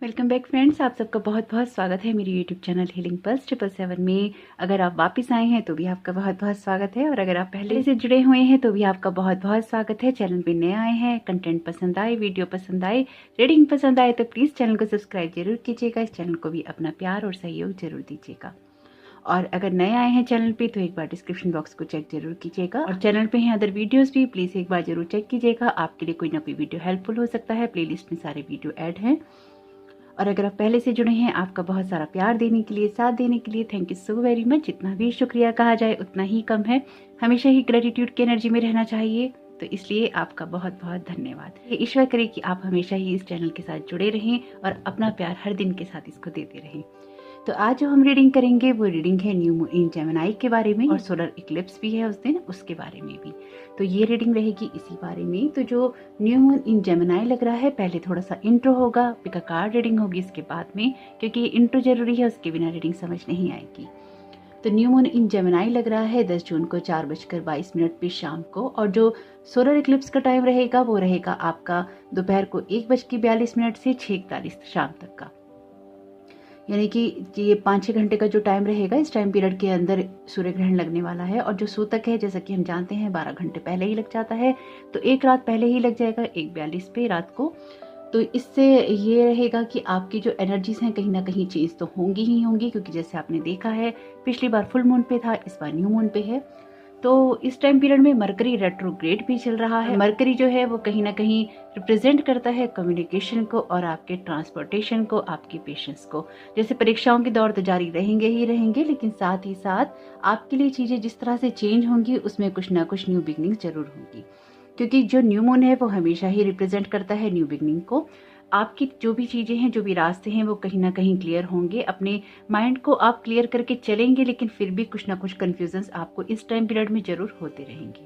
Welcome back friends, आप सबका बहुत बहुत स्वागत है मेरी यूट्यूब चैनल हीलिंग पल्स 777 में। अगर आप वापस आए हैं तो भी आपका बहुत बहुत स्वागत है, और अगर आप पहले से जुड़े हुए हैं तो भी आपका बहुत बहुत स्वागत है। चैनल पे नए आए हैं, कंटेंट पसंद आए, वीडियो पसंद आए, रीडिंग पसंद आए तो प्लीज़ चैनल को सब्सक्राइब जरूर कीजिएगा। इस चैनल को भी अपना प्यार और सहयोग जरूर दीजिएगा। और अगर नए आए हैं चैनल पे तो एक बार डिस्क्रिप्शन बॉक्स को चेक जरूर कीजिएगा, और चैनल पे हैं अदर वीडियोस भी, प्लीज़ एक बार जरूर चेक कीजिएगा। आपके लिए कोई ना कोई वीडियो हेल्पफुल हो सकता है। प्लेलिस्ट में सारे वीडियो ऐड हैं। और अगर आप पहले से जुड़े हैं, आपका बहुत सारा प्यार देने के लिए, साथ देने के लिए thank you so very much. जितना भी शुक्रिया कहा जाए उतना ही कम है। हमेशा ही ग्रेटिट्यूड की एनर्जी में रहना चाहिए, तो इसलिए आपका बहुत बहुत धन्यवाद। ईश्वर करे कि आप हमेशा ही इस चैनल के साथ जुड़े रहें और अपना प्यार हर दिन के साथ इसको देते रहें। तो आज जो हम रीडिंग करेंगे वो रीडिंग है न्यू मून इन जेमिनी के बारे में, और सोलर इक्लिप्स भी है उस दिन, उसके बारे में भी। तो ये रीडिंग रहेगी इसी बारे में। तो जो न्यू मून इन जेमिनी लग रहा है, पहले थोड़ा सा इंट्रो होगा, पिक अ कार्ड रीडिंग होगी इसके बाद में, क्योंकि ये इंट्रो जरूरी है, उसके बिना रीडिंग समझ नहीं आएगी। तो न्यू मून इन जेमिनी लग रहा है 10 जून को 4:22 पे शाम को, और जो सोलर इक्लिप्स का टाइम रहेगा वो रहेगा आपका दोपहर को 1:42 से 6:41 शाम तक का। यानी कि ये 5-6 घंटे का जो टाइम रहेगा, इस टाइम पीरियड के अंदर सूर्य ग्रहण लगने वाला है। और जो सूतक है, जैसा कि हम जानते हैं 12 घंटे पहले ही लग जाता है, तो एक रात पहले ही लग जाएगा 1:42 पे रात को। तो इससे ये रहेगा कि आपकी जो एनर्जीज हैं कहीं ना कहीं चेंज तो होंगी ही होंगी, क्योंकि जैसे आपने देखा है पिछली बार फुल मून पे था, इस बार न्यू मून पे है। तो इस टाइम पीरियड में मरकरी रेट्रोग्रेड भी चल रहा है। मरकरी जो है वो कहीं ना कहीं रिप्रेजेंट करता है कम्युनिकेशन को, और आपके ट्रांसपोर्टेशन को, आपकी पेशेंस को। जैसे परीक्षाओं के दौर तो जारी रहेंगे ही रहेंगे, लेकिन साथ ही साथ आपके लिए चीजें जिस तरह से चेंज होंगी उसमें कुछ ना कुछ न्यू बिगनिंग जरूर होंगी, क्योंकि जो न्यू मून है वो हमेशा ही रिप्रेजेंट करता है न्यू बिगनिंग को। आपकी जो भी चीजें हैं, जो भी रास्ते हैं, वो कहीं ना कहीं क्लियर होंगे। अपने माइंड को आप क्लियर करके चलेंगे, लेकिन फिर भी कुछ ना कुछ कंफ्यूजन्स आपको इस टाइम पीरियड में जरूर होते रहेंगे।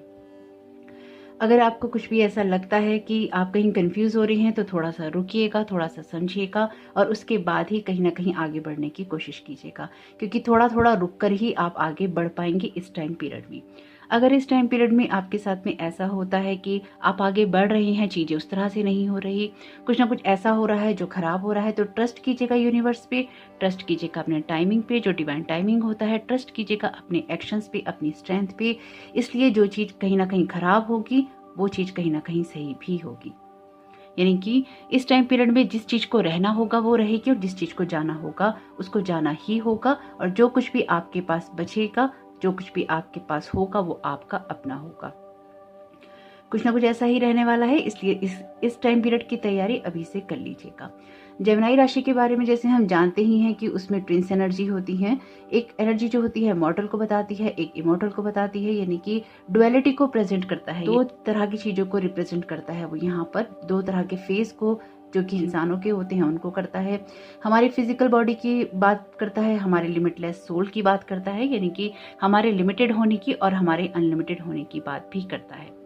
अगर आपको कुछ भी ऐसा लगता है कि आप कहीं कंफ्यूज हो रहे हैं तो थोड़ा सा रुकिएगा, थोड़ा सा समझिएगा, और उसके बाद ही कहीं ना कहीं आगे बढ़ने की कोशिश कीजिएगा, क्योंकि थोड़ा थोड़ा रुक कर ही आप आगे बढ़ पाएंगे इस टाइम पीरियड में। अगर इस टाइम पीरियड में आपके साथ में ऐसा होता है कि आप आगे बढ़ रहे हैं, चीजें उस तरह से नहीं हो रही, कुछ ना कुछ ऐसा हो रहा है जो खराब हो रहा है, तो ट्रस्ट कीजिएगा यूनिवर्स पे, ट्रस्ट कीजिएगा अपने टाइमिंग पे, जो डिवाइन टाइमिंग होता है, ट्रस्ट कीजिएगा अपने एक्शंस पे, अपनी स्ट्रेंथ पे। इसलिए जो चीज कहीं ना कहीं खराब होगी वो चीज कहीं ना कहीं सही भी होगी। यानी कि इस टाइम पीरियड में जिस चीज को रहना होगा वो रहेगी, और जिस चीज को जाना होगा उसको जाना ही होगा। और जो कुछ भी आपके पास बचेगा, जो कुछ भी आपके पास होगा, वो आपका अपना होगा। कुछ ना कुछ ऐसा ही रहने वाला है, इसलिए इस टाइम पीरियड की तैयारी अभी से कर लीजिएगा। जेमिनी राशि के बारे में जैसे हम जानते ही हैं कि उसमें ट्विंस एनर्जी होती है। एक एनर्जी जो होती है मॉर्टल को बताती है, एक इमॉर्टल को बताती है, यानी कि डुअलिटी को प्रेजेंट करता है। दो तरह की चीजों को रिप्रेजेंट करता है वो, यहाँ पर दो तरह के फेस को, जो कि इंसानों के होते हैं, उनको करता है। हमारी फिजिकल बॉडी की बात करता है, हमारे लिमिटलेस सोल की बात करता है, यानी कि हमारे लिमिटेड होने की और हमारे अनलिमिटेड होने की बात भी करता है।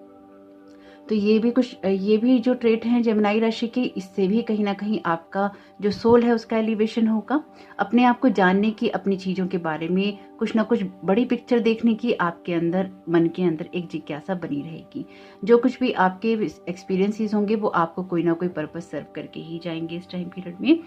तो ये भी जो ट्रेट हैं जेमिनी राशि के, इससे भी कहीं ना कहीं आपका जो सोल है उसका एलिवेशन होगा। अपने आप को जानने की, अपनी चीजों के बारे में कुछ ना कुछ बड़ी पिक्चर देखने की आपके अंदर, मन के अंदर एक जिज्ञासा बनी रहेगी। जो कुछ भी आपके एक्सपीरियंसेस होंगे वो आपको कोई ना कोई पर्पस सर्व करके ही जाएंगे इस टाइम पीरियड में।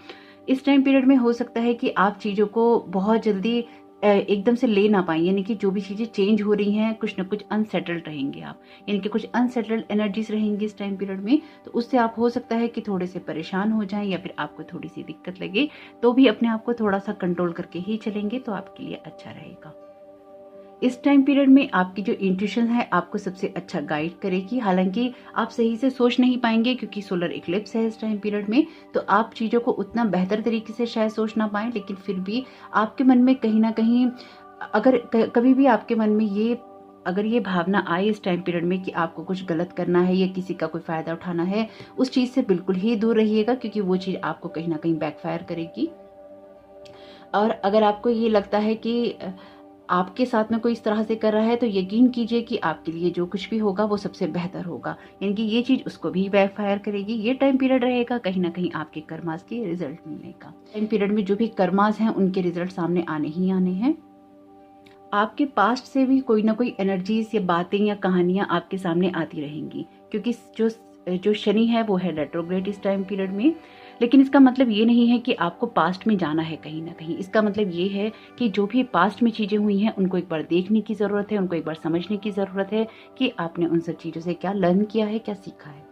इस टाइम पीरियड में हो सकता है कि आप चीजों को बहुत जल्दी एकदम से ले ना पाए, यानी कि जो भी चीजें चेंज हो रही हैं, कुछ ना कुछ अनसेटल्ड रहेंगे आप, यानी कि कुछ अनसेटल्ड एनर्जीज रहेंगी इस टाइम पीरियड में। तो उससे आप हो सकता है कि थोड़े से परेशान हो जाएं, या फिर आपको थोड़ी सी दिक्कत लगे, तो भी अपने आप को थोड़ा सा कंट्रोल करके ही चलेंगे तो आपके लिए अच्छा रहेगा। इस टाइम पीरियड में आपकी जो इंट्यूशन है आपको सबसे अच्छा गाइड करेगी। हालांकि आप सही से सोच नहीं पाएंगे, क्योंकि सोलर इक्लिप्स है इस टाइम पीरियड में, तो आप चीजों को उतना बेहतर तरीके से शायद सोच ना पाए, लेकिन फिर भी आपके मन में कहीं ना कहीं, अगर कभी भी आपके मन में अगर ये भावना आए इस टाइम पीरियड में कि आपको कुछ गलत करना है या किसी का कोई फायदा उठाना है, उस चीज से बिल्कुल ही दूर रहिएगा, क्योंकि वो चीज आपको कहीं ना कहीं बैकफायर करेगी। और अगर आपको ये लगता है कि आपके साथ में कोई इस तरह से कर रहा है, तो यकीन कीजिए कि आपके लिए जो कुछ भी होगा वो सबसे बेहतर होगा, यानी कि ये चीज उसको भी बैकफायर करेगी। ये टाइम पीरियड रहेगा कहीं ना कहीं आपके कर्मास के रिजल्ट मिलने का। टाइम पीरियड में जो भी कर्मास हैं उनके रिजल्ट सामने आने ही आने हैं। आपके पास्ट से भी कोई ना कोई एनर्जीज या बातें या कहानियां आपके सामने आती रहेंगी, क्योंकि जो शनि है वो है रेट्रोग्रेड इस टाइम पीरियड में। लेकिन इसका मतलब ये नहीं है कि आपको पास्ट में जाना है कहीं ना कहीं। इसका मतलब ये है कि जो भी पास्ट में चीज़ें हुई हैं उनको एक बार देखने की ज़रूरत है, उनको एक बार समझने की ज़रूरत है कि आपने उन सब चीज़ों से क्या लर्न किया है, क्या सीखा है।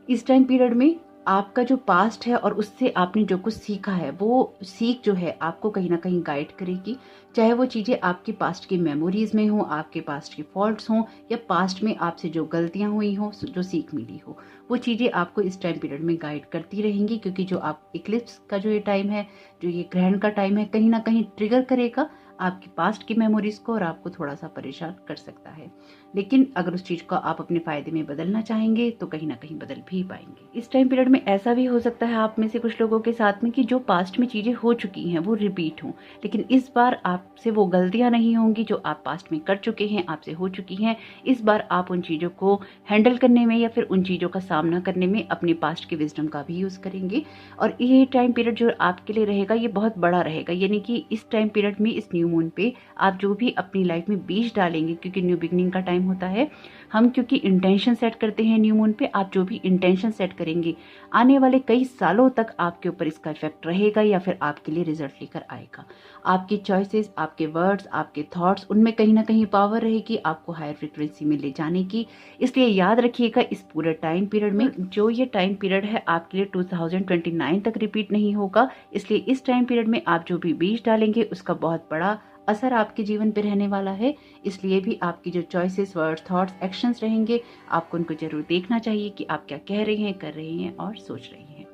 इस टाइम पीरियड में आपका जो पास्ट है और उससे आपने जो कुछ सीखा है, वो सीख जो है आपको कहीं ना कहीं गाइड करेगी। चाहे वो चीज़ें आपकी पास्ट की मेमोरीज में हो, आपके पास्ट की फॉल्ट्स हों, या पास्ट में आपसे जो गलतियां हुई हो, जो सीख मिली हो, वो चीज़ें आपको इस टाइम पीरियड में गाइड करती रहेंगी। क्योंकि जो आप इक्लिप्स का जो ये टाइम है, जो ये ग्रहण का टाइम है, कहीं ना कहीं ट्रिगर करेगा आपकी पास्ट की मेमोरीज को और आपको थोड़ा सा परेशान कर सकता है। लेकिन अगर उस चीज को आप अपने फायदे में बदलना चाहेंगे तो कहीं ना कहीं बदल भी पाएंगे। इस टाइम पीरियड में ऐसा भी हो सकता है आप में से कुछ लोगों के साथ में कि जो पास्ट में चीजें हो चुकी हैं वो रिपीट हों, लेकिन इस बार आपसे वो गलतियां नहीं होंगी जो आप पास्ट में कर चुके हैं, आपसे हो चुकी हैं। इस बार आप उन चीजों को हैंडल करने में या फिर उन चीजों का सामना करने में अपने पास्ट के विजडम का भी यूज करेंगे। और ये टाइम पीरियड जो आपके लिए रहेगा ये बहुत बड़ा रहेगा, यानी कि इस टाइम पीरियड में, इस न्यू मून पे आप जो भी अपनी लाइफ में बीज डालेंगे, क्योंकि न्यू बिगनिंग का टाइम होता है, हम क्योंकि इंटेंशन सेट करते हैं न्यू मून पे, आप जो भी इंटेंशन सेट करेंगे आने वाले कई सालों तक आपके ऊपर इसका इफेक्ट रहेगा या फिर आपके लिए रिजल्ट लेकर आएगा। आपकी चॉइसेस, आपके वर्ड्स, आपके थॉट्स, उनमें कहीं ना कहीं पावर रहेगी आपको हायर फ्रिक्वेंसी में ले जाने की। इसलिए याद रखिएगा इस पूरे टाइम पीरियड में, जो ये टाइम पीरियड है आपके लिए 2029 तक रिपीट नहीं होगा। इसलिए इस टाइम पीरियड में आप जो भी बीज डालेंगे उसका बहुत बड़ा असर आपके जीवन पे रहने वाला है। इसलिए भी आपकी जो चॉइसेस, वर्ड्स, थॉट्स, एक्शंस रहेंगे, आपको उनको जरूर देखना चाहिए कि आप क्या कह रहे हैं, कर रहे हैं और सोच रहे हैं।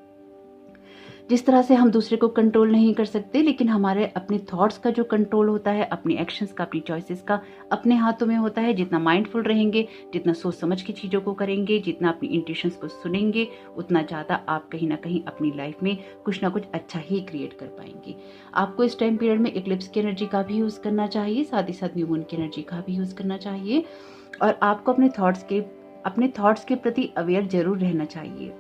जिस तरह से हम दूसरे को कंट्रोल नहीं कर सकते, लेकिन हमारे अपने थॉट्स का जो कंट्रोल होता है, अपने एक्शंस का, अपनी चॉइसेस का अपने हाथों में होता है। जितना माइंडफुल रहेंगे, जितना सोच समझ के चीज़ों को करेंगे, जितना अपनी इंट्यूशंस को सुनेंगे, उतना ज़्यादा आप कहीं ना कहीं अपनी लाइफ में कुछ ना कुछ अच्छा ही क्रिएट कर पाएंगे। आपको इस टाइम पीरियड में इक्लिप्स की एनर्जी का भी यूज़ करना चाहिए, साथ ही साथ न्यू मून की एनर्जी का भी यूज़ करना चाहिए। और आपको अपने थॉट्स के प्रति अवेयर जरूर रहना चाहिए।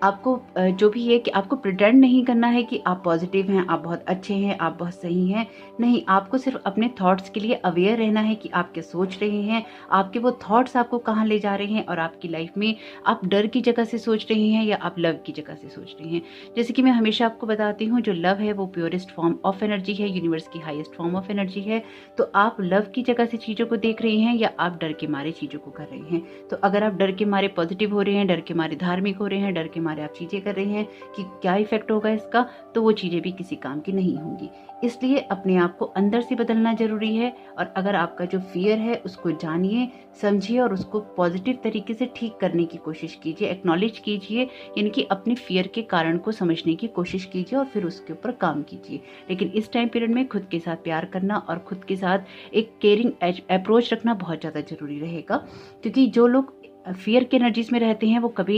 आपको जो भी है कि आपको प्रिटेंड नहीं करना है कि आप पॉजिटिव हैं, आप बहुत अच्छे हैं, आप बहुत सही हैं। नहीं, आपको सिर्फ अपने थॉट्स के लिए अवेयर रहना है कि आप क्या सोच रहे हैं, आपके वो थॉट्स आपको कहाँ ले जा रहे हैं और आपकी लाइफ में आप डर की जगह से सोच रहे हैं या आप लव की जगह से सोच रहे हैं। जैसे कि मैं हमेशा आपको बताती हूँ, जो लव है वो प्योरेस्ट फॉर्म ऑफ एनर्जी है, यूनिवर्स की हाईएस्ट फॉर्म ऑफ एनर्जी है। तो आप लव की जगह से चीज़ों को देख रहे हैं या आप डर के मारे चीज़ों को कर रहे हैं। तो अगर आप डर के मारे पॉजिटिव हो रहे हैं, डर के मारे धार्मिक हो रहे हैं, डर के मारे आप चीजें कर रहे हैं कि क्या इफेक्ट होगा इसका, तो वो चीजें भी किसी काम की नहीं होंगी। इसलिए अपने आप को अंदर से बदलना जरूरी है। और अगर आपका जो फियर है उसको जानिए, समझिए और उसको पॉजिटिव तरीके से ठीक करने की कोशिश कीजिए, एक्नॉलेज कीजिए, यानी कि अपने फियर के कारण को समझने की कोशिश कीजिए और फिर उसके ऊपर काम कीजिए। लेकिन इस टाइम पीरियड में खुद के साथ प्यार करना और खुद के साथ एक केयरिंग अप्रोच रखना बहुत ज्यादा जरूरी रहेगा। क्योंकि जो लोग फियर की एनर्जीज में रहते हैं वो कभी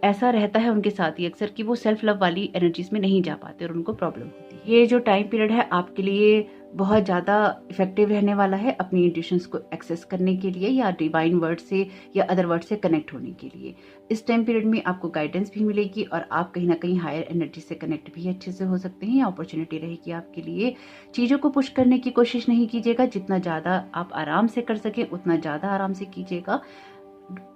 ऐसा रहता है उनके साथ ही अक्सर कि वो सेल्फ लव वाली एनर्जीज में नहीं जा पाते और उनको प्रॉब्लम होती है। ये जो टाइम पीरियड है आपके लिए बहुत ज़्यादा इफेक्टिव रहने वाला है अपनी इंट्यूशंस को एक्सेस करने के लिए या डिवाइन वर्ड से या अदर वर्ड से कनेक्ट होने के लिए। इस टाइम पीरियड में आपको गाइडेंस भी मिलेगी और आप कहीं ना कहीं हायर एनर्जी से कनेक्ट भी अच्छे से हो सकते हैं। अपॉर्चुनिटी रहेगी आपके लिए। चीज़ों को पुश करने की कोशिश नहीं कीजिएगा, जितना ज़्यादा आप आराम से कर सकें उतना ज़्यादा आराम से कीजिएगा।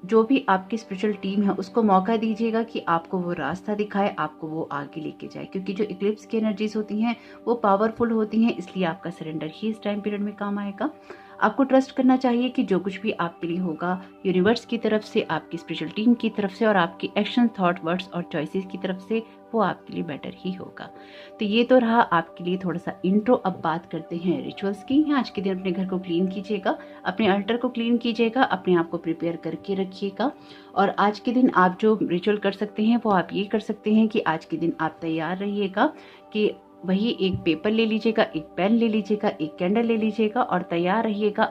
जो भी आपकी स्पिरिचुअल टीम है उसको मौका दीजिएगा कि आपको वो रास्ता दिखाए, आपको वो आगे लेके जाए। क्योंकि जो इक्लिप्स की एनर्जीज होती हैं वो पावरफुल होती हैं, इसलिए आपका सरेंडर ही इस टाइम पीरियड में काम आएगा। आपको ट्रस्ट करना चाहिए कि जो कुछ भी आपके लिए होगा यूनिवर्स की तरफ से, आपकी स्पिरिचुअल टीम की तरफ से और आपकी एक्शन, थॉट, वर्ड्स और चॉइसेस की तरफ से, वो आपके लिए बेटर ही होगा। तो ये तो रहा आपके लिए थोड़ा सा इंट्रो। अब बात करते हैं रिचुअल्स की। आज के दिन अपने घर को क्लीन कीजिएगा, अपने अल्टर को क्लीन कीजिएगा, अपने आप को प्रिपेयर करके रखिएगा। और आज के दिन आप जो रिचुअल कर सकते हैं वो आप ये कर सकते हैं कि आज के दिन आप तैयार रहिएगा कि वही एक पेपर ले लीजिएगा, एक पेन ले लीजिएगा, एक कैंडल ले लीजिएगा और तैयार रहिएगा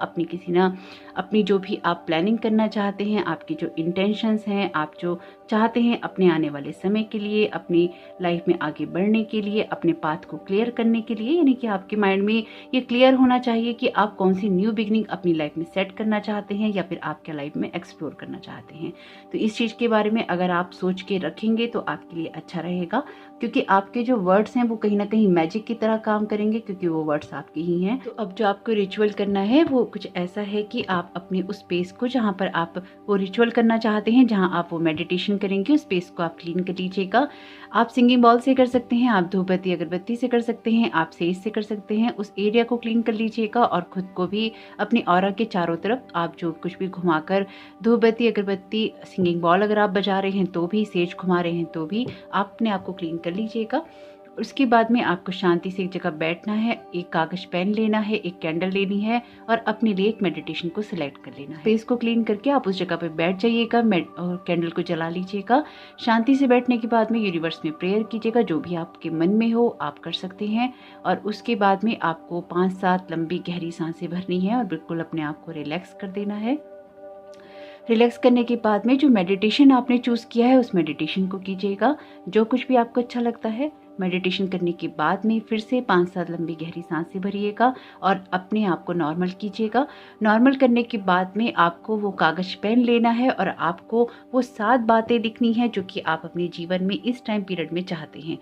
अपनी जो भी आप प्लानिंग करना चाहते हैं, आपकी जो इंटेंशंस हैं, आप जो चाहते हैं अपने आने वाले समय के लिए, अपनी लाइफ में आगे बढ़ने के लिए, अपने पाथ को क्लियर करने के लिए। यानी कि आपके माइंड में ये क्लियर होना चाहिए कि आप कौन सी न्यू बिगनिंग अपनी लाइफ में सेट करना चाहते हैं या फिर आप क्या लाइफ में एक्सप्लोर करना चाहते हैं। तो इस चीज़ के बारे में अगर आप सोच के रखेंगे तो आपके लिए अच्छा रहेगा। क्योंकि आपके जो वर्ड्स हैं वो कहीं ना कहीं मैजिक की तरह काम करेंगे, क्योंकि वो वर्ड्स आपके ही हैं। तो अब जो आपको रिचुअल करना है वो कुछ ऐसा है कि आप अपने उस स्पेस को, जहाँ पर आप वो रिचुअल करना चाहते हैं, जहाँ आप वो मेडिटेशन करेंगे, उस स्पेस को आप क्लीन कर लीजिएगा। आप सिंगिंग बॉल से कर सकते हैं, आप धूपबत्ती अगरबत्ती से कर सकते हैं, आप सेज से कर सकते हैं। उस एरिया को क्लीन कर लीजिएगा और खुद को भी अपनी ऑरा के चारों तरफ आप जो कुछ भी घुमाकर, धूपबत्ती अगरबत्ती, सिंगिंग बॉल अगर आप बजा रहे हैं तो भी, सेज घुमा रहे हैं तो भी, आप अपने आप को क्लीन कर लीजिएगा। उसके बाद में आपको शांति से एक जगह बैठना है, एक कागज पेन लेना है, एक कैंडल लेनी है और अपने लिए एक मेडिटेशन को सिलेक्ट कर लेना है। फेस को क्लीन करके आप उस जगह पे बैठ जाइएगा और कैंडल को जला लीजिएगा। शांति से बैठने के बाद में यूनिवर्स में प्रेयर कीजिएगा, जो भी आपके मन में हो आप कर सकते हैं। और उसके बाद में आपको 5-7 लंबी गहरी सांसें भरनी है और बिल्कुल अपने आप को रिलैक्स कर देना है। रिलैक्स करने के बाद में जो मेडिटेशन आपने चूज़ किया है उस मेडिटेशन को कीजिएगा, जो कुछ भी आपको अच्छा लगता है। मेडिटेशन करने के बाद में फिर से 5-7 लंबी गहरी सांसें भरिएगा और अपने आप को नॉर्मल कीजिएगा। नॉर्मल करने के बाद में आपको वो कागज पेन लेना है और आपको वो 7 बातें लिखनी है जो कि आप अपने जीवन में इस टाइम पीरियड में चाहते हैं।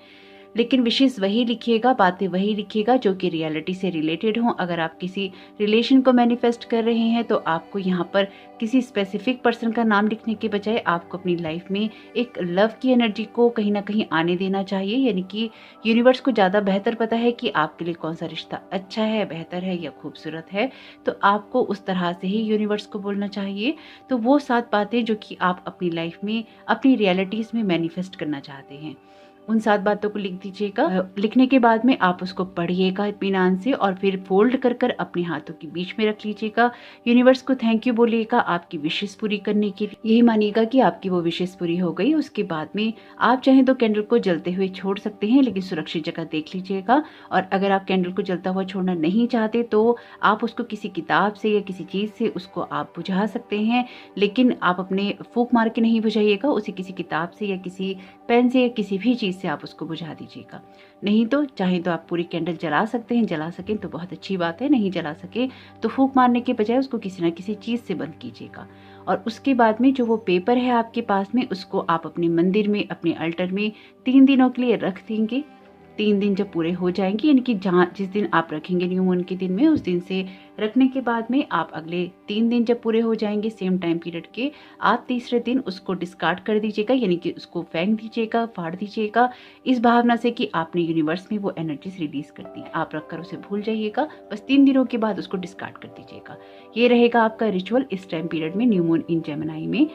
लेकिन विशेष वही लिखिएगा, बातें वही लिखिएगा जो कि रियलिटी से रिलेटेड हों। अगर आप किसी रिलेशन को मैनिफेस्ट कर रहे हैं तो आपको यहाँ पर किसी स्पेसिफिक पर्सन का नाम लिखने के बजाय आपको अपनी लाइफ में एक लव की एनर्जी को कहीं ना कहीं आने देना चाहिए। यानी कि यूनिवर्स को ज़्यादा बेहतर पता है कि आपके लिए कौन सा रिश्ता अच्छा है, बेहतर है या खूबसूरत है, तो आपको उस तरह से ही यूनिवर्स को बोलना चाहिए। तो वो 7 बातें जो कि आप अपनी लाइफ में, अपनी रियलिटीज़ में मैनिफेस्ट करना चाहते हैं, उन 7 बातों को लिख दीजिएगा। लिखने के बाद में आप उसको पढ़िएगा इत्मीनान से और फिर फोल्ड कर कर अपने हाथों के बीच में रख लीजिएगा। यूनिवर्स को थैंक यू बोलिएगा आपकी विशेष पूरी करने के लिए। यही मानिएगा कि आपकी वो विशेष पूरी हो गई। उसके बाद में आप चाहें तो कैंडल को जलते हुए छोड़ सकते हैं, लेकिन सुरक्षित जगह देख लीजिएगा। और अगर आप कैंडल को जलता हुआ छोड़ना नहीं चाहते तो आप उसको किसी किताब से या किसी चीज़ से उसको आप बुझा सकते हैं, लेकिन आप अपने फूंक मार के नहीं बुझाइएगा। उसे किसी किताब से या किसी पेन से या किसी भी चीज़ से आप उसको बुझा दीजिएगा। नहीं तो चाहे तो आप पूरी कैंडल जला सकते हैं, जला सकें तो बहुत अच्छी बात है, नहीं जला सके तो फूंक मारने के बजाय उसको किसी ना किसी चीज़ से बंद कीजिएगा। और उसके बाद में जो वो पेपर है आपके पास में, उसको आप अपने मंदिर में, अपने अल्टर में 3 दिनों के लिए रख देंगे। 3 दिन जब पूरे हो जाएंगे, यानी कि जहाँ जिस दिन आप रखेंगे न्यू मून के दिन में, उस दिन से रखने के बाद में आप अगले 3 दिन जब पूरे हो जाएंगे सेम टाइम पीरियड के, आप तीसरे दिन उसको डिस्कार्ड कर दीजिएगा, यानी कि उसको फेंक दीजिएगा, फाड़ दीजिएगा, इस भावना से कि आपने यूनिवर्स में वो एनर्जीज रिलीज कर दी। आप रखकर उसे भूल जाइएगा, बस 3 दिनों के बाद उसको डिस्कार्ड कर दीजिएगा। ये रहेगा आपका रिचुअल इस टाइम पीरियड में, न्यू मून इन जेमिनी में।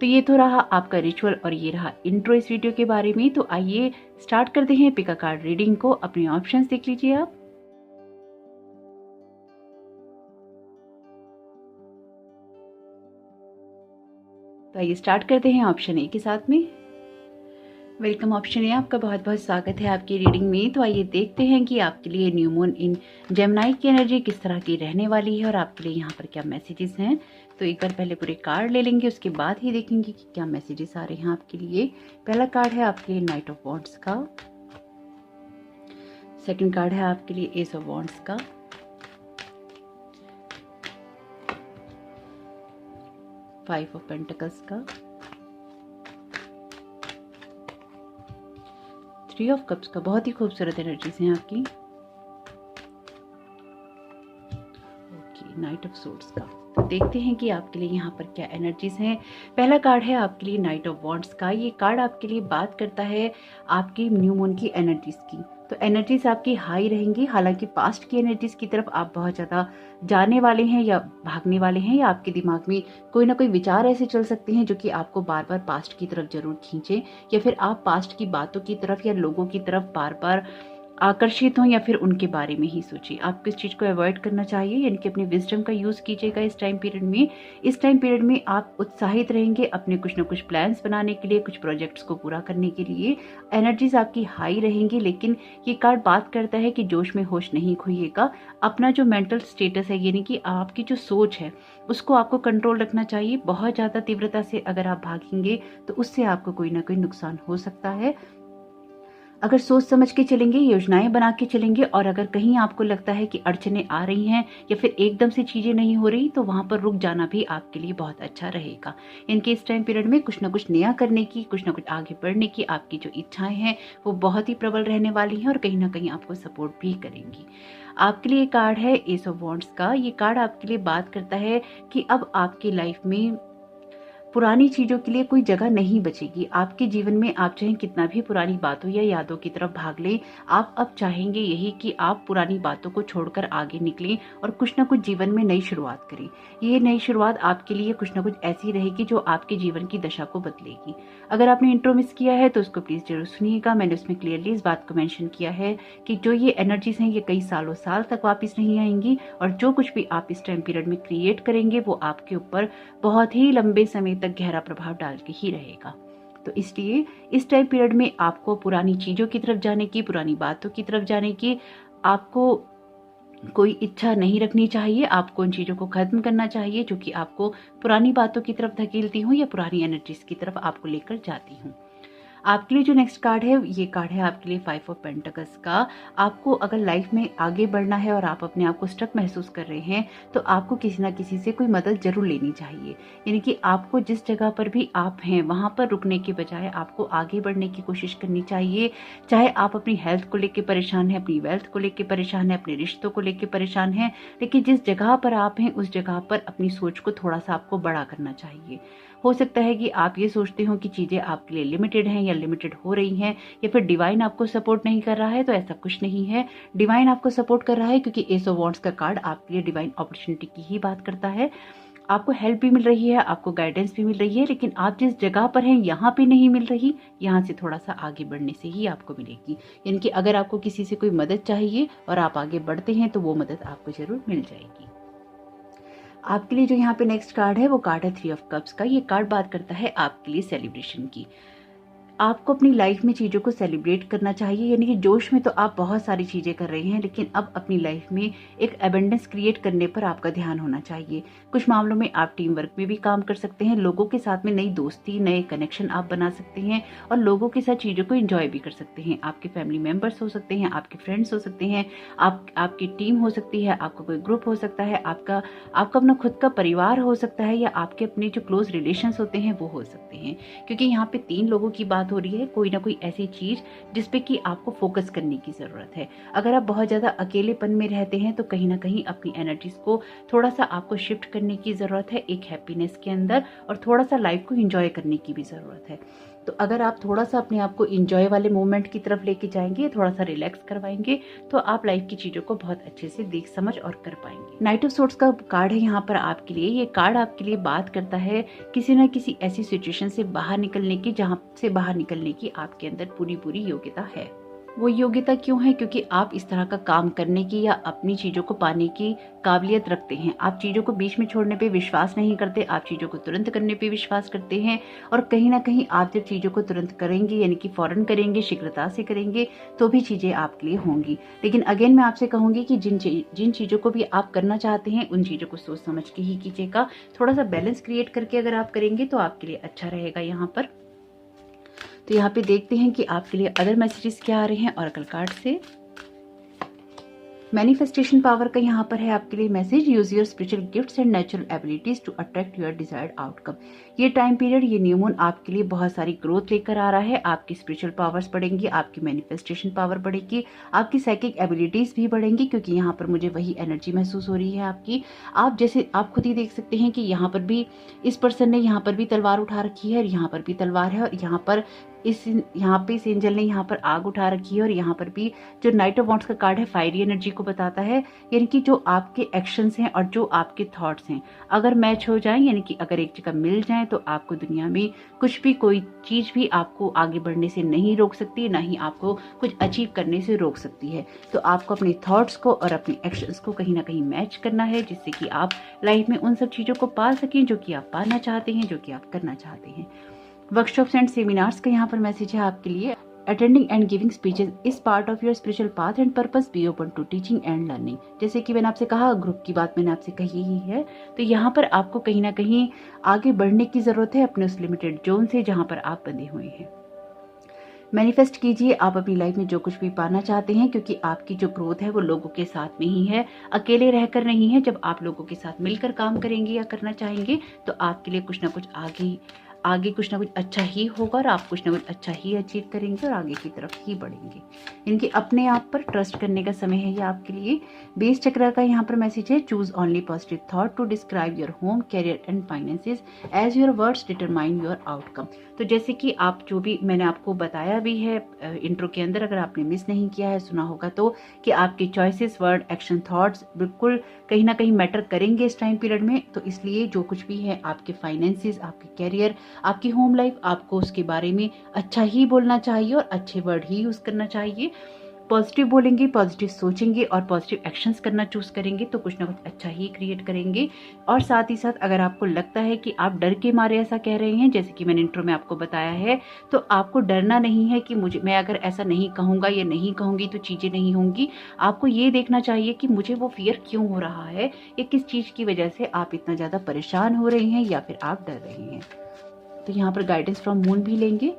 तो ये तो रहा आपका रिचुअल और ये रहा इंट्रो इस वीडियो के बारे में। तो आइए स्टार्ट करते हैं पिक अ कार्ड रीडिंग को। अपने ऑप्शंस देख लीजिए आप। तो आइए स्टार्ट करते हैं ऑप्शन ए के साथ में। वेलकम ऑप्शन ए, आपका बहुत बहुत स्वागत है आपकी रीडिंग में। तो आइए देखते हैं कि आपके लिए न्यू मून इन जेमिनी की एनर्जी किस तरह की रहने वाली है और आपके लिए यहाँ पर क्या मैसेजेस हैं। तो एक बार पहले पूरे कार्ड ले लेंगे, उसके बाद ही देखेंगे कि क्या मैसेजेस आ रहे हैं आपके लिए। पहला कार्ड है आपके लिए नाइट ऑफ वॉन्ड्स का, सेकंड कार्ड है आपके लिए एस ऑफ वॉन्ड्स का, फाइव ऑफ पेंटिकल्स का, 3 ऑफ कप्स का। बहुत ही खूबसूरत एनर्जीज हैं आपकी। ओके, नाइट ऑफ सोर्ड्स का। तो देखते हैं कि आपके लिए यहाँ पर क्या एनर्जीज हैं। पहला कार्ड है आपके लिए नाइट ऑफ वॉन्ड्स का। ये कार्ड आपके लिए बात करता है आपकी न्यू मून की एनर्जीज की। तो एनर्जीज आपकी हाई रहेंगी। हालांकि पास्ट की एनर्जीज की तरफ आप बहुत ज़्यादा जाने वाले हैं या भागने वाले हैं, या आपके दिमाग में कोई ना कोई विचार ऐसे चल सकते हैं जो कि आपको बार बार पास्ट की तरफ जरूर खींचे, या फिर आप पास्ट की बातों की तरफ या लोगों की तरफ बार बार आकर्षित हों या फिर उनके बारे में ही सोचिए। आपको इस चीज़ को अवॉइड करना चाहिए, यानी कि अपने विजडम का यूज़ कीजिएगा इस टाइम पीरियड में। इस टाइम पीरियड में आप उत्साहित रहेंगे अपने कुछ ना कुछ प्लान्स बनाने के लिए, कुछ प्रोजेक्ट्स को पूरा करने के लिए। एनर्जीज आपकी हाई रहेंगी, लेकिन ये कार्ड बात करता है कि जोश में होश नहीं खोइएगा। अपना जो मेंटल स्टेटस है, यानी कि आपकी जो सोच है, उसको आपको कंट्रोल रखना चाहिए। बहुत ज़्यादा तीव्रता से अगर आप भागेंगे तो उससे आपको कोई ना कोई नुकसान हो सकता है। अगर सोच समझ के चलेंगे, योजनाएं बना के चलेंगे और अगर कहीं आपको लगता है कि अड़चने आ रही हैं या फिर एकदम से चीजें नहीं हो रही, तो वहां पर रुक जाना भी आपके लिए बहुत अच्छा रहेगा। इनके इस टाइम पीरियड में कुछ ना कुछ नया करने की, कुछ ना कुछ आगे बढ़ने की आपकी जो इच्छाएं हैं वो बहुत ही प्रबल रहने वाली हैं और कहीं ना कहीं आपको सपोर्ट भी करेंगी। आपके लिए कार्ड है एस ऑफ वॉन्ड्स का। ये कार्ड आपके लिए बात करता है कि अब आपकी लाइफ में पुरानी चीजों के लिए कोई जगह नहीं बचेगी। आपके जीवन में आप चाहे कितना भी पुरानी बातों या यादों की तरफ भाग लें, आप अब चाहेंगे यही कि आप पुरानी बातों को छोड़कर आगे निकलें और कुछ ना कुछ जीवन में नई शुरुआत करें। ये नई शुरुआत आपके लिए कुछ ना कुछ ऐसी रहेगी जो आपके जीवन की दशा को बदलेगी। अगर आपने इंट्रो मिस किया है तो उसको प्लीज जरूर सुनिएगा। मैंने उसमें क्लियरली इस बात को मेंशन किया है कि जो ये एनर्जीज हैं ये कई सालों साल तक वापस नहीं आएंगी और जो कुछ भी आप इस टाइम पीरियड में क्रिएट करेंगे वो आपके ऊपर बहुत ही लंबे समय तक गहरा प्रभाव डाल के ही रहेगा। तो इसलिए इस टाइम पीरियड में आपको पुरानी चीजों की तरफ जाने की, पुरानी बातों की तरफ जाने की आपको कोई इच्छा नहीं रखनी चाहिए। आपको उन चीजों को खत्म करना चाहिए जो कि आपको पुरानी बातों की तरफ धकेलती हूँ या पुरानी एनर्जीज की तरफ आपको लेकर जाती हूँ। आपके लिए जो नेक्स्ट कार्ड है, ये कार्ड है आपके लिए 5 ऑफ पेंटिकल्स का। आपको अगर लाइफ में आगे बढ़ना है और आप अपने आप को स्टक महसूस कर रहे हैं तो आपको किसी ना किसी से कोई मदद जरूर लेनी चाहिए। यानी कि आपको जिस जगह पर भी आप हैं वहां पर रुकने के बजाय आपको आगे बढ़ने की कोशिश करनी चाहिए। चाहे आप अपनी हेल्थ को लेकर परेशान हैं, अपनी वेल्थ को लेकर परेशान हैं, अपने रिश्तों को लेकर परेशान हैं, लेकिन जिस जगह पर आप हैं उस जगह पर अपनी सोच को थोड़ा सा आपको बड़ा करना चाहिए। हो सकता है कि आप ये सोचते हो कि चीजें आपके लिए लिमिटेड हैं या लिमिटेड हो रही हैं या फिर डिवाइन आपको सपोर्ट नहीं कर रहा है, तो ऐसा कुछ नहीं है। डिवाइन आपको सपोर्ट कर रहा है क्योंकि एस ऑफ वॉन्ड्स का कार्ड आपके लिए डिवाइन अपॉर्चुनिटी की ही बात करता है। आपको हेल्प भी मिल रही है, आपको गाइडेंस भी मिल रही है, लेकिन आप जिस जगह पर हैं यहाँ पे नहीं मिल रही, यहाँ से थोड़ा सा आगे बढ़ने से ही आपको मिलेगी। यानी कि अगर आपको किसी से कोई मदद चाहिए और आप आगे बढ़ते हैं तो वो मदद आपको जरूर मिल जाएगी। आपके लिए जो यहाँ पे नेक्स्ट कार्ड है वो कार्ड है 3 ऑफ कप्स का। ये कार्ड बात करता है आपके लिए सेलिब्रेशन की। आपको अपनी लाइफ में चीजों को सेलिब्रेट करना चाहिए। यानी कि जोश में तो आप बहुत सारी चीजें कर रहे हैं, लेकिन अब अपनी लाइफ में एक एबेंडेंस क्रिएट करने पर आपका ध्यान होना चाहिए। कुछ मामलों में आप टीम वर्क में भी काम कर सकते हैं, लोगों के साथ में नई दोस्ती, नए कनेक्शन आप बना सकते हैं और लोगों के साथ चीजों को एंजॉय भी कर सकते हैं। आपके फैमिली मेंबर्स हो सकते हैं, आपके फ्रेंड्स हो सकते हैं, आपकी टीम हो सकती है, आपका कोई ग्रुप हो सकता है, आपका अपना खुद का परिवार हो सकता है, या आपके अपने जो क्लोज रिलेशंस होते हैं वो हो सकते हैं। क्योंकि यहाँ पे 3 लोगों की बात हो रही है, कोई ना कोई ऐसी चीज जिसपे कि आपको फोकस करने की जरूरत है। अगर आप बहुत ज्यादा अकेलेपन में रहते हैं तो कहीं ना कहीं अपनी एनर्जीज को थोड़ा सा आपको शिफ्ट करने की जरूरत है एक हैप्पीनेस के अंदर, और थोड़ा सा लाइफ को एंजॉय करने की भी जरूरत है। तो अगर आप थोड़ा सा अपने आप को एंजॉय वाले मोमेंट की तरफ लेके जाएंगे, थोड़ा सा रिलैक्स करवाएंगे, तो आप लाइफ की चीजों को बहुत अच्छे से देख समझ और कर पाएंगे। नाइट ऑफ सोर्ड्स का कार्ड है यहाँ पर आपके लिए। ये कार्ड आपके लिए बात करता है किसी न किसी ऐसी सिचुएशन से बाहर निकलने की जहाँ से बाहर निकलने की आपके अंदर पूरी योग्यता है। वो योग्यता क्यों है? क्योंकि आप इस तरह का काम करने की या अपनी चीजों को पाने की काबिलियत रखते हैं। आप चीजों को बीच में छोड़ने पे विश्वास नहीं करते, आप चीजों को तुरंत करने पे विश्वास करते हैं, और कहीं ना कहीं आप जब चीजों को तुरंत करेंगे, यानी कि फौरन करेंगे, शीघ्रता से करेंगे, तो भी चीजें आपके लिए होंगी। लेकिन अगेन मैं आपसे कहूंगी कि जिन चीजों को भी आप करना चाहते हैं उन चीजों को सोच समझ के ही कीजिएगा। थोड़ा सा बैलेंस क्रिएट करके अगर आप करेंगे तो आपके लिए अच्छा रहेगा। यहाँ पर तो यहाँ पे देखते हैं कि आपके लिए अदर मैसेजेस क्या आ रहे हैं ऑरेकल कार्ड से। मैनिफेस्टेशन पावर का यहाँ पर है आपके लिए message, use your spiritual gifts and natural abilities to attract your desired outcome. ये टाइम पीरियड, ये न्यू मून आपके लिए बहुत सारी ग्रोथ लेकर आ रहा है। आपकी स्पिरिचुअल पावर्स बढ़ेंगी, आपकी मैनिफेस्टेशन पावर बढ़ेगी, आपकी साइकिक एबिलिटीज भी बढ़ेंगी, क्योंकि यहाँ पर मुझे वही एनर्जी महसूस हो रही है आपकी। आप जैसे आप खुद ही देख सकते हैं कि यहाँ पर भी इस पर्सन ने यहाँ पर भी तलवार उठा रखी है, यहाँ पर भी तलवार है, और यहाँ पे इस एंजल ने यहाँ पर आग उठा रखी है, और यहाँ पर भी जो नाइट ऑफ वॉन्ड्स का कार्ड है फायरी एनर्जी को बताता है। यानी कि जो आपके एक्शंस हैं और जो आपके थॉट्स हैं अगर मैच हो जाएं, यानी कि अगर एक जगह मिल जाएं, तो आपको दुनिया में कुछ भी, कोई चीज भी आपको आगे बढ़ने से नहीं रोक सकती, ना ही आपको कुछ अचीव करने से रोक सकती है। तो आपको अपने थॉट्स को और अपने एक्शंस को कहीं ना कहीं मैच करना है, जिससे कि आप लाइफ में उन सब चीजों को पा सकें जो कि आप पाना चाहते हैं, जो कि आप करना चाहते हैं। वर्कशॉप्स एंड सेमिनार्स का यहाँ पर मैसेज है आपके लिए। Attending and giving speeches is part of your spiritual path and purpose, be open to teaching and learning. जैसे कि मैंने आपसे कहा, ग्रुप की बात मैंने आपसे कही ही है, तो यहाँ पर आपको कहीं ना कहीं आगे बढ़ने की जरूरत है अपने उस लिमिटेड जोन से जहाँ पर आप बंधे हुए हैं। मैनिफेस्ट कीजिए आप अपनी लाइफ में जो कुछ भी पाना चाहते हैं, क्योंकि आपकी जो ग्रोथ है वो लोगों के साथ में ही है, अकेले रहकर नहीं है। जब आप लोगों के साथ मिलकर काम करेंगे या करना चाहेंगे तो आपके लिए कुछ ना कुछ आगे कुछ ना कुछ अच्छा ही होगा और आप कुछ ना कुछ अच्छा ही अचीव करेंगे और आगे की तरफ ही बढ़ेंगे। इनके अपने आप पर ट्रस्ट करने का समय है ये आपके लिए। बेस चक्र का यहाँ पर मैसेज है, choose only positive thought to describe your home, career and finances as your words determine your outcome. तो जैसे कि आप जो भी मैंने आपको बताया भी है इंट्रो के अंदर, अगर आपने मिस नहीं किया है, सुना होगा तो, कि आपके चॉइसेस, वर्ड, एक्शन, थॉट्स बिल्कुल कहीं ना कहीं मैटर करेंगे इस टाइम पीरियड में। तो इसलिए जो कुछ भी है आपके फाइनेंसेस, आपके कैरियर, आपकी होम लाइफ, आपको उसके बारे में अच्छा ही बोलना चाहिए और अच्छे वर्ड ही यूज करना चाहिए। पॉजिटिव बोलेंगे, पॉजिटिव सोचेंगे और पॉजिटिव एक्शंस करना चूज करेंगे तो कुछ ना कुछ अच्छा ही क्रिएट करेंगे। और साथ ही साथ अगर आपको लगता है कि आप डर के मारे ऐसा कह रहे हैं, जैसे कि मैंने इंट्रो में आपको बताया है, तो आपको डरना नहीं है कि मैं अगर ऐसा नहीं कहूंगा या नहीं कहूंगी तो चीजें नहीं होंगी। आपको ये देखना चाहिए कि मुझे वो फियर क्यों हो रहा है या किस चीज की वजह से आप इतना ज्यादा परेशान हो रहे हैं या फिर आप डर रहे हैं। तो यहाँ पर गाइडेंस फ्रॉम मून भी लेंगे।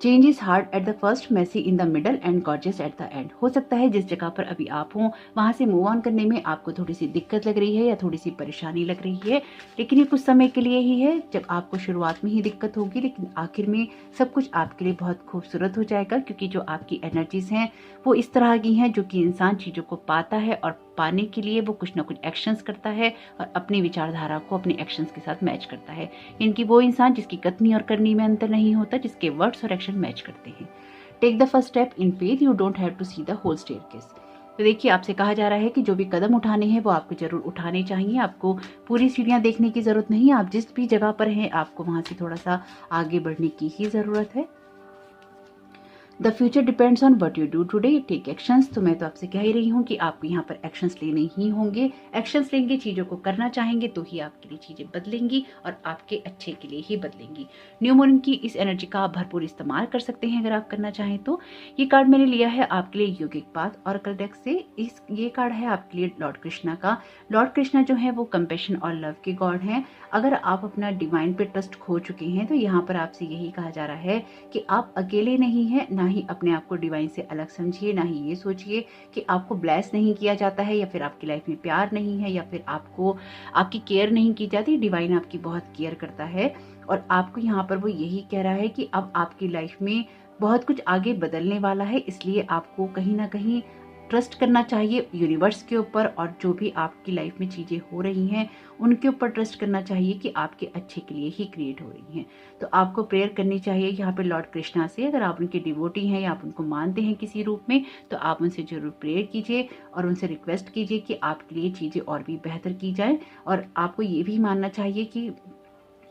Change is hard at the first, messy in the middle and gorgeous at the end. हो सकता है जिस जगह पर अभी आप हो वहां से मूव ऑन करने में आपको थोड़ी सी दिक्कत लग रही है या थोड़ी सी परेशानी लग रही है, लेकिन ये कुछ समय के लिए ही है। जब आपको शुरुआत में ही दिक्कत होगी, लेकिन आखिर में सब कुछ आपके लिए बहुत खूबसूरत हो जाएगा, क्योंकि जो आपकी एनर्जीज हैं वो इस तरह की हैं जो कि इंसान चीजों को पाता है और पाने के लिए वो कुछ ना कुछ एक्शंस करता है और अपनी विचारधारा को अपने एक्शंस के साथ मैच करता है। इनकी वो इंसान जिसकी कथनी और करनी में अंतर नहीं होता, जिसके वर्ड्स और एक्शन मैच करते हैं। Take the first step in faith, you don't have to see the whole staircase. तो देखिए, आपसे कहा जा रहा है कि जो भी कदम उठाने हैं वो आपको जरूर उठाने चाहिए। आपको पूरी सीढ़ियां देखने की जरूरत नहीं है। आप जिस भी जगह पर हैं आपको वहां से थोड़ा सा आगे बढ़ने की ही जरूरत है। The future depends on what you do today, take actions. तो मैं तो आपसे कह ही रही हूँ कि आपको यहाँ पर एक्शंस लेने ही होंगे। एक्शंस लेंगे, चीजों को करना चाहेंगे तो ही आपके लिए चीजें बदलेंगी और आपके अच्छे के लिए ही बदलेंगी। न्यू मून की इस एनर्जी का आप भरपूर इस्तेमाल कर सकते हैं अगर आप करना चाहें तो। ये कार्ड मैंने लिया है आपके लिए योगिक पाथ ऑरेकल डेक से। ये कार्ड है आपके लिए लॉर्ड कृष्णा का। लॉर्ड कृष्णा जो है वो कंपैशन और लव के गॉड हैं। अगर आप अपना डिवाइन पे ट्रस्ट खो चुके हैं तो यहाँ पर आपसे यही कहा जा रहा है कि आप अकेले नहीं हैं। ना ही अपने आप को डिवाइन से अलग समझिए, ना ही ये सोचिए कि आपको ब्लेस नहीं किया जाता है या फिर आपकी लाइफ में प्यार नहीं है या फिर आपकी केयर नहीं की जाती। डिवाइन आपकी बहुत केयर करता है और आपको यहाँ पर वो यही कह रहा है कि अब आपकी लाइफ में बहुत कुछ आगे बदलने वाला है। इसलिए आपको कहीं ना कहीं ट्रस्ट करना चाहिए यूनिवर्स के ऊपर, और जो भी आपकी लाइफ में चीजें हो रही हैं उनके ऊपर ट्रस्ट करना चाहिए कि आपके अच्छे के लिए ही क्रिएट हो रही हैं। तो आपको प्रेयर करनी चाहिए यहाँ पे लॉर्ड कृष्णा से। अगर आप उनके डिवोटी हैं या आप उनको मानते हैं किसी रूप में तो आप उनसे जरूर प्रेयर कीजिए और उनसे रिक्वेस्ट कीजिए कि आपके लिए चीजें और भी बेहतर की जाए। और आपको ये भी मानना चाहिए कि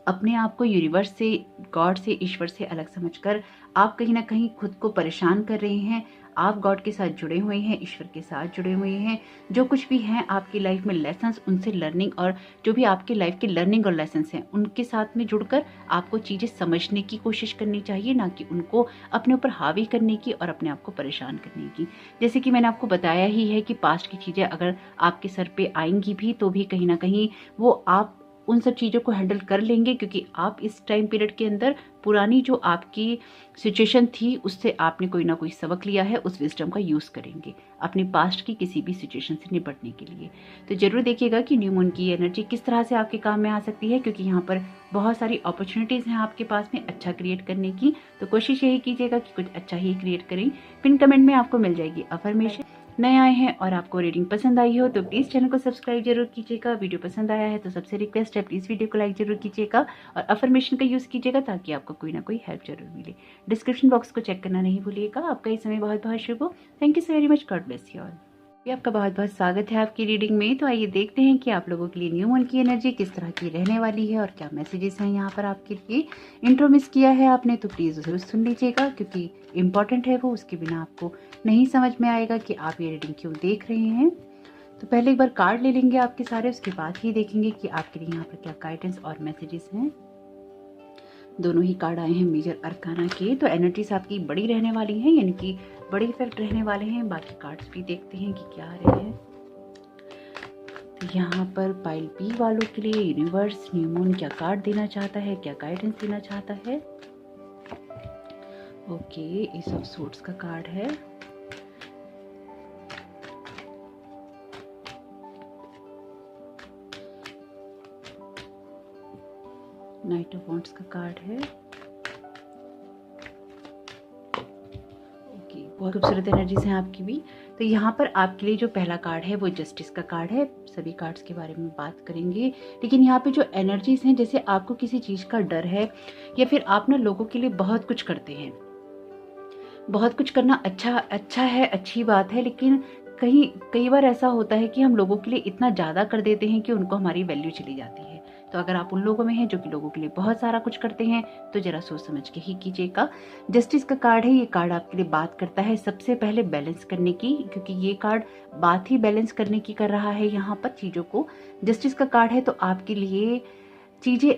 अपने आप को यूनिवर्स से, गॉड से, ईश्वर से अलग समझकर आप कहीं ना कहीं खुद को परेशान कर रहे हैं। आप गॉड के साथ जुड़े हुए हैं, ईश्वर के साथ जुड़े हुए हैं। जो कुछ भी हैं आपकी लाइफ में लेसन्स, उनसे लर्निंग, और जो भी आपकी लाइफ के लर्निंग और लेसन्स हैं उनके साथ में जुड़कर आपको चीजें समझने की कोशिश करनी चाहिए, ना कि उनको अपने ऊपर हावी करने की और अपने आप को परेशान करने की। जैसे कि मैंने आपको बताया ही है कि पास्ट की चीजें अगर आपके सर पे आएंगी भी तो भी कहीं ना कहीं वो आप उन सब चीज़ों को हैंडल कर लेंगे, क्योंकि आप इस टाइम पीरियड के अंदर पुरानी जो आपकी सिचुएशन थी उससे आपने कोई ना कोई सबक लिया है, उस विजडम का यूज़ करेंगे अपने पास्ट की किसी भी सिचुएशन से निपटने के लिए। तो जरूर देखिएगा कि न्यू मून की एनर्जी किस तरह से आपके काम में आ सकती है, क्योंकि यहाँ पर बहुत सारी अपॉर्चुनिटीज़ हैं आपके पास में अच्छा क्रिएट करने की। तो कोशिश यही कीजिएगा कि कुछ अच्छा ही क्रिएट करें। पिन कमेंट में आपको मिल जाएगी अफर्मेशन। नए आए हैं और आपको रीडिंग पसंद आई हो तो प्लीज़ चैनल को सब्सक्राइब जरूर कीजिएगा। वीडियो पसंद आया है तो सबसे रिक्वेस्ट है प्लीज़ वीडियो को लाइक जरूर कीजिएगा और अफर्मेशन का यूज़ कीजिएगा ताकि आपको कोई ना कोई हेल्प जरूर मिले। डिस्क्रिप्शन बॉक्स को चेक करना नहीं भूलिएगा। आपका ये समय बहुत बहुत शुभ हो। Thank you so very much. God bless you all. आपका बहुत बहुत स्वागत है आपकी रीडिंग में। तो आइए देखते हैं कि आप लोगों के लिए न्यू मून की एनर्जी किस तरह की रहने वाली है और क्या मैसेजेस हैं यहाँ पर आपके लिए। इंट्रो मिस किया है आपने तो प्लीज़ जरूर सुन लीजिएगा, क्योंकि इम्पॉर्टेंट है वो। उसके बिना आपको नहीं समझ में आएगा कि आप ये रीडिंग क्यों देख रहे हैं। तो पहले एक बार कार्ड ले लेंगे आपके सारे, उसके बाद ही देखेंगे कि आपके लिए यहाँ पर क्या गाइडेंस और मैसेजेस हैं। दोनों ही कार्ड आए हैं मेजर अरकाना के। तो एनर्जीज आपकी बड़ी रहने वाली हैं, यानी कि बड़े इफेक्ट रहने वाले हैं। बाकी कार्ड्स भी देखते हैं कि क्या आ रहे हैं। तो यहाँ पर पाइल बी वालों के लिए यूनिवर्स न्यू मून क्या कार्ड देना चाहता है, क्या गाइडेंस देना चाहता है। ओके, एस ऑफ सूट्स का कार्ड है, नाइट ऑफ वॉन्ड्स का कार्ड है। ओके, बहुत खूबसूरत एनर्जीज हैं आपकी भी। तो यहाँ पर आपके लिए जो पहला कार्ड है वो जस्टिस का कार्ड है। सभी कार्ड्स के बारे में बात करेंगे, लेकिन यहाँ पे जो एनर्जीज हैं, जैसे आपको किसी चीज़ का डर है या फिर आप ना लोगों के लिए बहुत कुछ करते हैं। बहुत कुछ करना अच्छा है, अच्छी बात है, लेकिन कई बार ऐसा होता है कि हम लोगों के लिए इतना ज़्यादा कर देते हैं कि उनको हमारी वैल्यू चली जाती है। तो अगर आप उन लोगों में हैं जो कि लोगों के लिए बहुत सारा कुछ करते हैं, तो जरा सोच समझ के ही कीजिएगा। जस्टिस का कार्ड है, ये कार्ड आपके लिए बात करता है सबसे पहले बैलेंस करने की, क्योंकि ये कार्ड बात ही बैलेंस करने की कर रहा है यहाँ पर चीज़ों को। जस्टिस का कार्ड है, तो आपके लिए चीज़ें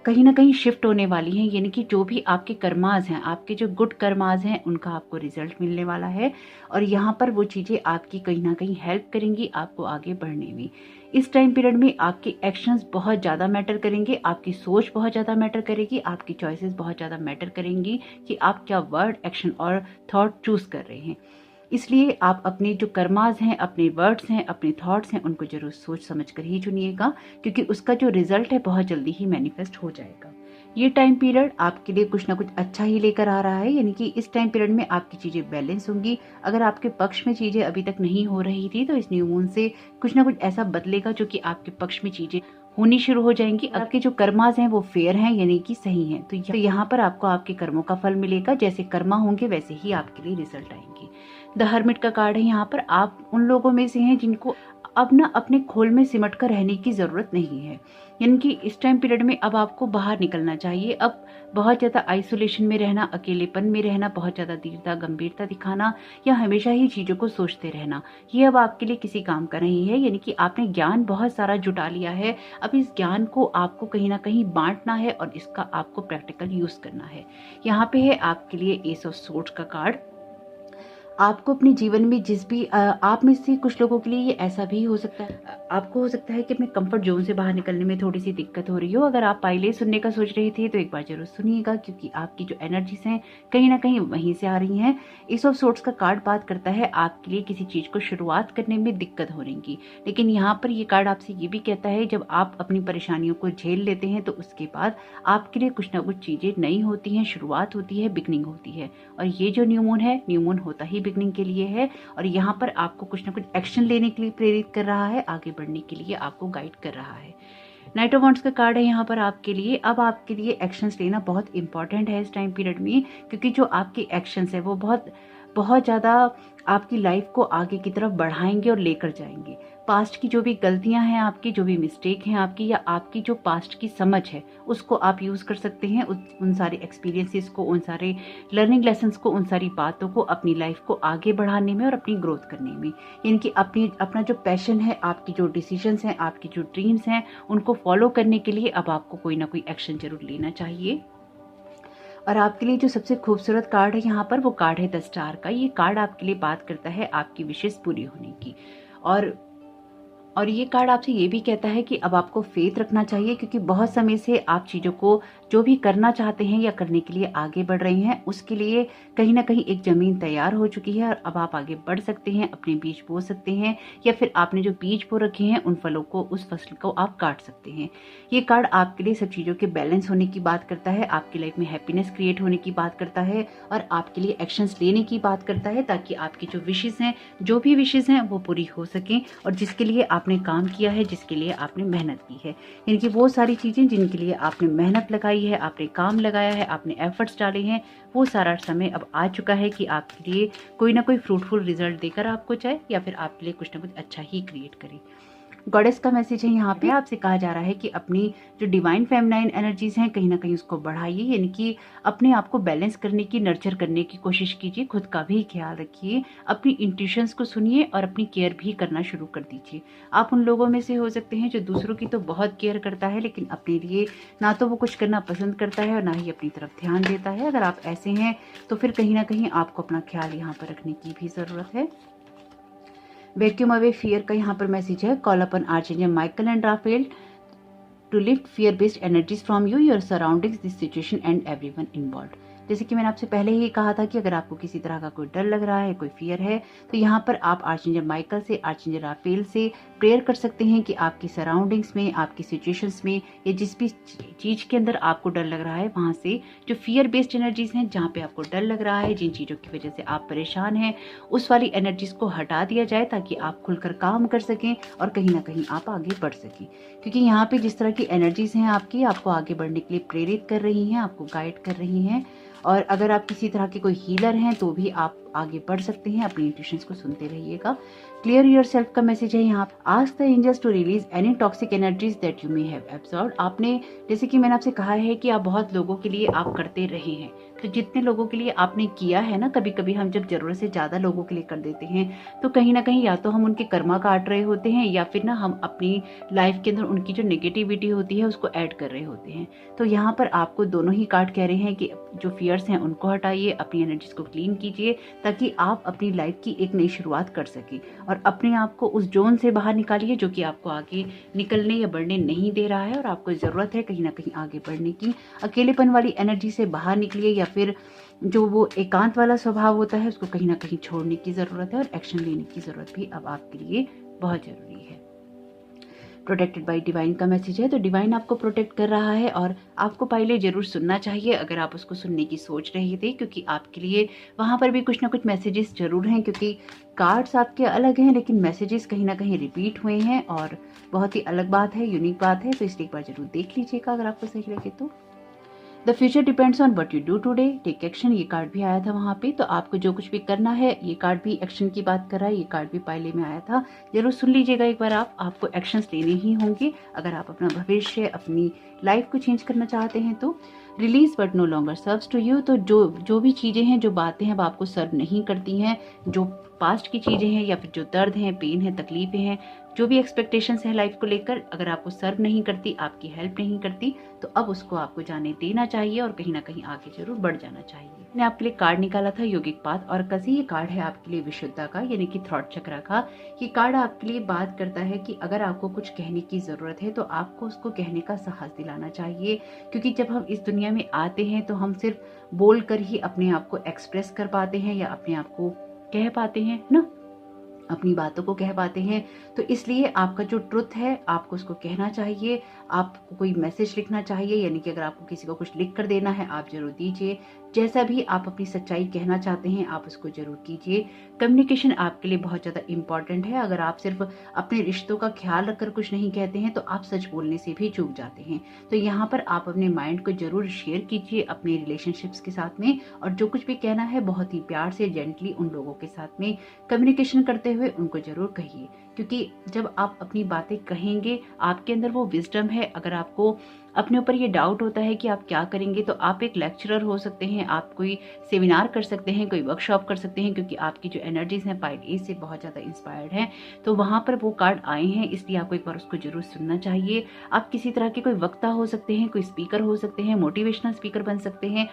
कहीं ना कहीं शिफ्ट होने वाली हैं, यानी कि जो भी आपके कर्माज हैं, आपके जो गुड कर्माज हैं, उनका आपको रिजल्ट मिलने वाला है। और यहाँ पर वो चीज़ें आपकी कहीं ना कहीं हेल्प करेंगी आपको आगे बढ़ने में। इस टाइम पीरियड में आपके एक्शंस बहुत ज़्यादा मैटर करेंगे, आपकी सोच बहुत ज़्यादा मैटर करेगी, आपकी चॉइसेस बहुत ज़्यादा मैटर करेंगी कि आप क्या वर्ड, एक्शन और थॉट चूज कर रहे हैं। इसलिए आप अपने जो कर्माज हैं, अपने वर्ड्स हैं, अपने थॉट्स हैं, उनको जरूर सोच समझ कर ही चुनिएगा, क्योंकि उसका जो रिजल्ट है बहुत जल्दी ही मैनिफेस्ट हो जाएगा। ये टाइम पीरियड आपके लिए कुछ ना कुछ अच्छा ही लेकर आ रहा है, यानी कि इस टाइम पीरियड में आपकी चीजें बैलेंस होंगी। अगर आपके पक्ष में चीजें अभी तक नहीं हो रही थी, तो इस न्यू मून से कुछ ना कुछ ऐसा बदलेगा जो कि आपके पक्ष में चीजें होनी शुरू हो जाएंगी। आपके जो कर्माज हैं वो फेयर हैं, यानी कि सही हैं। तो यहाँ पर आपको आपके कर्मों का फल मिलेगा, जैसे कर्मा होंगे वैसे ही आपके लिए रिजल्ट आएंगे। द हर्मिट का कार्ड है, यहाँ पर आप उन लोगों में से हैं जिनको अब ना अपने खोल में सिमट कर रहने की जरूरत नहीं है, यानी कि इस टाइम पीरियड में अब आपको बाहर निकलना चाहिए। अब बहुत ज्यादा आइसोलेशन में रहना, अकेलेपन में रहना, बहुत ज्यादा धीरता, गंभीरता दिखाना या हमेशा ही चीजों को सोचते रहना, ये अब आपके लिए किसी काम का नहीं है। यानी कि आपने ज्ञान बहुत सारा जुटा लिया है, अब इस ज्ञान को आपको कहीं ना कहीं बांटना है और इसका आपको प्रैक्टिकल यूज करना है। यहाँ पे है आपके लिए एस ऑफ सोर्ड्स का कार्ड। आपको अपने जीवन में जिस भी आप में से कुछ लोगों के लिए ये ऐसा भी हो सकता है, आपको हो सकता है कि अपने कंफर्ट जोन से बाहर निकलने में थोड़ी सी दिक्कत हो रही हो। अगर आप पहले सुनने का सोच रहे थे तो एक बार जरूर सुनिएगा, क्योंकि आपकी जो एनर्जीज हैं कहीं ना कहीं वहीं से आ रही हैं। एस ऑफ सोर्ड्स का कार्ड बात करता है आपके लिए किसी चीज को शुरुआत करने में दिक्कत हो रही, लेकिन यहाँ पर ये कार्ड आपसे ये भी कहता है जब आप अपनी परेशानियों को झेल लेते हैं तो उसके बाद आपके लिए कुछ ना कुछ चीजें नई होती हैं, शुरुआत होती है, बिगनिंग होती है। और ये जो न्यू मून है, न्यू मून होता ही बिगनिंग के लिए है, और यहाँ पर आपको कुछ ना कुछ एक्शन लेने के लिए प्रेरित कर रहा है, आगे बढ़ने के लिए आपको गाइड कर रहा है। नाइट ऑफ वॉन्ड्स का कार्ड है यहाँ पर आपके लिए। अब आपके लिए एक्शंस लेना बहुत इंपॉर्टेंट है इस टाइम पीरियड में, क्योंकि जो आपके एक्शंस है वो बहुत ज़्यादा आपकी लाइफ को आगे की तरफ बढ़ाएंगे और लेकर जाएंगे। पास्ट की जो भी गलतियां हैं आपकी, जो भी मिस्टेक हैं आपकी, या आपकी जो पास्ट की समझ है, उसको आप यूज़ कर सकते हैं उन सारे एक्सपीरियंसेस को, उन सारे लर्निंग लेसन्स को, उन सारी बातों को अपनी लाइफ को आगे बढ़ाने में और अपनी ग्रोथ करने में। यानी कि अपना जो पैशन है, आपकी जो डिसीजंस हैं, आपकी जो ड्रीम्स हैं, उनको फॉलो करने के लिए अब आपको कोई ना कोई एक्शन जरूर लेना चाहिए। और आपके लिए जो सबसे खूबसूरत कार्ड है यहाँ पर, वो कार्ड है द स्टार का। ये कार्ड आपके लिए बात करता है आपकी विशेष पूरी होने की, और ये कार्ड आपसे ये भी कहता है कि अब आपको फेथ रखना चाहिए, क्योंकि बहुत समय से आप चीज़ों को जो भी करना चाहते हैं या करने के लिए आगे बढ़ रहे हैं, उसके लिए कहीं ना कहीं एक ज़मीन तैयार हो चुकी है, और अब आप आगे बढ़ सकते हैं, अपने बीज बो सकते हैं, या फिर आपने जो बीज बो रखे हैं उन फलों को, उस फसल को आप काट सकते हैं। ये कार्ड आपके लिए सब चीज़ों के बैलेंस होने की बात करता है, आपकी लाइफ में हैप्पीनेस क्रिएट होने की बात करता है, और आपके लिए एक्शंस लेने की बात करता है, ताकि आपकी जो विशेष हैं, जो भी विशेष हैं, वो पूरी हो सकें, और जिसके लिए आपने काम किया है, जिसके लिए आपने मेहनत की है, यानी कि वो सारी चीज़ें जिनके लिए आपने मेहनत लगाई है, आपने काम लगाया है, आपने एफर्ट्स डाले हैं, वो सारा समय अब आ चुका है कि आपके लिए कोई ना कोई फ्रूटफुल रिजल्ट देकर आपको जाए, या फिर आपके लिए कुछ ना कुछ अच्छा ही क्रिएट करे। गॉडेस का मैसेज है यहाँ पे, आपसे कहा जा रहा है कि अपनी जो डिवाइन फेमिनाइन एनर्जीज हैं कहीं ना कहीं उसको बढ़ाइए, यानी कि अपने आप को बैलेंस करने की, नर्चर करने की कोशिश कीजिए, खुद का भी ख्याल रखिए, अपनी इंट्यूशंस को सुनिए और अपनी केयर भी करना शुरू कर दीजिए। आप उन लोगों में से हो सकते हैं जो दूसरों की तो बहुत केयर करता है, लेकिन अपने लिए ना तो वो कुछ करना पसंद करता है और ना ही अपनी तरफ ध्यान देता है। अगर आप ऐसे हैं तो फिर कहीं ना कहीं आपको अपना ख्याल यहाँ पर रखने की भी ज़रूरत है। वैक्यूम अवे फियर का यहाँ पर मैसेज है, call upon archangel Michael and Raphael to lift fear based energies from you, your surroundings, this situation and everyone involved. जैसे कि मैंने आपसे पहले ही कहा था कि अगर आपको किसी तरह का कोई डर लग रहा है, कोई फियर है, तो यहाँ पर आप आर्चेंजल माइकल से, आर्चेंजल राफेल से प्रेयर कर सकते हैं कि आपकी सराउंडिंग्स में, आपकी सिचुएशंस में या जिस भी चीज़ के अंदर आपको डर लग रहा है, वहाँ से जो फियर बेस्ड एनर्जीज हैं, जहाँ पे आपको डर लग रहा है, जिन चीज़ों की वजह से आप परेशान हैं, उस वाली एनर्जीज को हटा दिया जाए ताकि आप खुलकर काम कर सकें और कहीं ना कहीं आप आगे बढ़ सकें। क्योंकि यहाँ पे जिस तरह की एनर्जीज हैं आपकी, आपको आगे बढ़ने के लिए प्रेरित कर रही हैं, आपको गाइड कर रही हैं। और अगर आप किसी तरह के कोई हीलर हैं तो भी आप आगे बढ़ सकते हैं। अपनी इंट्यूशंस को सुनते रहिएगा। क्लियर योर सेल्फ का मैसेज है यहाँ। Ask the angels to release any toxic energies that you may have absorbed. आपने, जैसे कि मैंने आपसे कहा है कि आप बहुत लोगों के लिए आप करते रहे हैं, तो जितने लोगों के लिए आपने किया है ना, कभी कभी हम जब जरूरत से ज्यादा लोगों के लिए कर देते हैं तो कहीं ना कहीं या तो हम उनके कर्मा काट रहे होते हैं या फिर ना हम अपनी लाइफ के अंदर उनकी जो नेगेटिविटी होती है उसको ऐड कर रहे होते हैं। तो यहाँ पर आपको दोनों ही कार्ड कह रहे हैं कि जो फियर्स हैं उनको हटाइए, अपनी एनर्जीज को क्लीन कीजिए ताकि आप अपनी लाइफ की एक नई शुरुआत कर सकें और अपने आप को उस जोन से बाहर निकालिए जो कि आपको आगे निकलने या बढ़ने नहीं दे रहा है और आपको ज़रूरत है कहीं ना कहीं आगे बढ़ने की। अकेलेपन वाली एनर्जी से बाहर निकलिए या फिर जो वो एकांत वाला स्वभाव होता है उसको कहीं ना कहीं छोड़ने की ज़रूरत है और एक्शन लेने की ज़रूरत भी अब आपके लिए बहुत ज़रूरी है। प्रोटेक्टेड बाय डिवाइन का मैसेज है, तो डिवाइन आपको प्रोटेक्ट कर रहा है और आपको पहले जरूर सुनना चाहिए अगर आप उसको सुनने की सोच रहे थे, क्योंकि आपके लिए वहाँ पर भी कुछ ना कुछ मैसेजेस जरूर हैं। क्योंकि कार्ड्स आपके अलग हैं लेकिन मैसेजेस कहीं ना कहीं रिपीट हुए हैं और बहुत ही अलग बात है, यूनिक बात है। तो इसलिए एक बार जरूर देख लीजिएगा अगर आपको सही लगे तो। The future depends on what you do today, take action, ये कार्ड भी आया था वहाँ पे। तो आपको जो कुछ भी करना है, ये कार्ड भी एक्शन की बात कर रहा है, ये कार्ड भी पहले में आया था। जरूर सुन लीजिएगा एक बार। आपको एक्शंस लेने ही होंगे अगर आप अपना भविष्य, अपनी लाइफ को चेंज करना चाहते हैं। तो release but no longer serves to you, तो जो भी चीज़ें हैं, जो बातें हैं, अब आपको सर्व नहीं करती हैं, जो पास्ट की चीज़ें हैं या फिर जो दर्द हैं, पेन है, तकलीफें हैं, जो भी एक्सपेक्टेशंस है लाइफ को लेकर, अगर आपको सर्व नहीं करती, आपकी हेल्प नहीं करती, तो अब उसको आपको जाने देना चाहिए और कहीं ना कहीं आगे जरूर बढ़ जाना चाहिए। मैंने आपके लिए कार्ड निकाला था योगिक पाथ और कसी, ये कार्ड है आपके लिए विशुद्धता का, यानी कि थ्रॉट चक्रा का। ये कार्ड आपके लिए बात करता है कि अगर आपको कुछ कहने की जरूरत है तो आपको उसको कहने का साहस दिलाना चाहिए। क्योंकि जब हम इस दुनिया में आते हैं तो हम सिर्फ बोल कर ही अपने आप को एक्सप्रेस कर पाते हैं या अपने आप को कह पाते हैं ना, अपनी बातों को कह पाते हैं। तो इसलिए आपका जो ट्रुथ है आपको उसको कहना चाहिए। आपको कोई मैसेज लिखना चाहिए, यानी कि अगर आपको किसी को कुछ लिख कर देना है आप जरूर दीजिए। जैसा भी आप अपनी सच्चाई कहना चाहते हैं आप उसको जरूर कीजिए। कम्युनिकेशन आपके लिए बहुत ज़्यादा इंपॉर्टेंट है। अगर आप सिर्फ अपने रिश्तों का ख्याल रखकर कुछ नहीं कहते हैं तो आप सच बोलने से भी चूक जाते हैं। तो यहाँ पर आप अपने माइंड को जरूर शेयर कीजिए अपने रिलेशनशिप्स के साथ में, और जो कुछ भी कहना है बहुत ही प्यार से, जेंटली उन लोगों के साथ में कम्युनिकेशन करते हुए उनको जरूर कहिए। क्योंकि जब आप अपनी बातें कहेंगे आपके अंदर वो विजडम है। अगर आपको अपने ऊपर ये डाउट होता है कि आप क्या करेंगे, तो आप एक लेक्चरर हो सकते हैं, आप कोई सेमिनार कर सकते हैं, कोई वर्कशॉप कर सकते हैं, क्योंकि आपकी जो एनर्जीज हैं पाइल ए से बहुत ज़्यादा इंस्पायर्ड हैं। तो वहाँ पर वो कार्ड आए हैं, इसलिए आपको एक बार उसको जरूर सुनना चाहिए। आप किसी तरह के कोई वक्ता हो सकते हैं, कोई स्पीकर हो सकते हैं, मोटिवेशनल स्पीकर बन सकते हैं।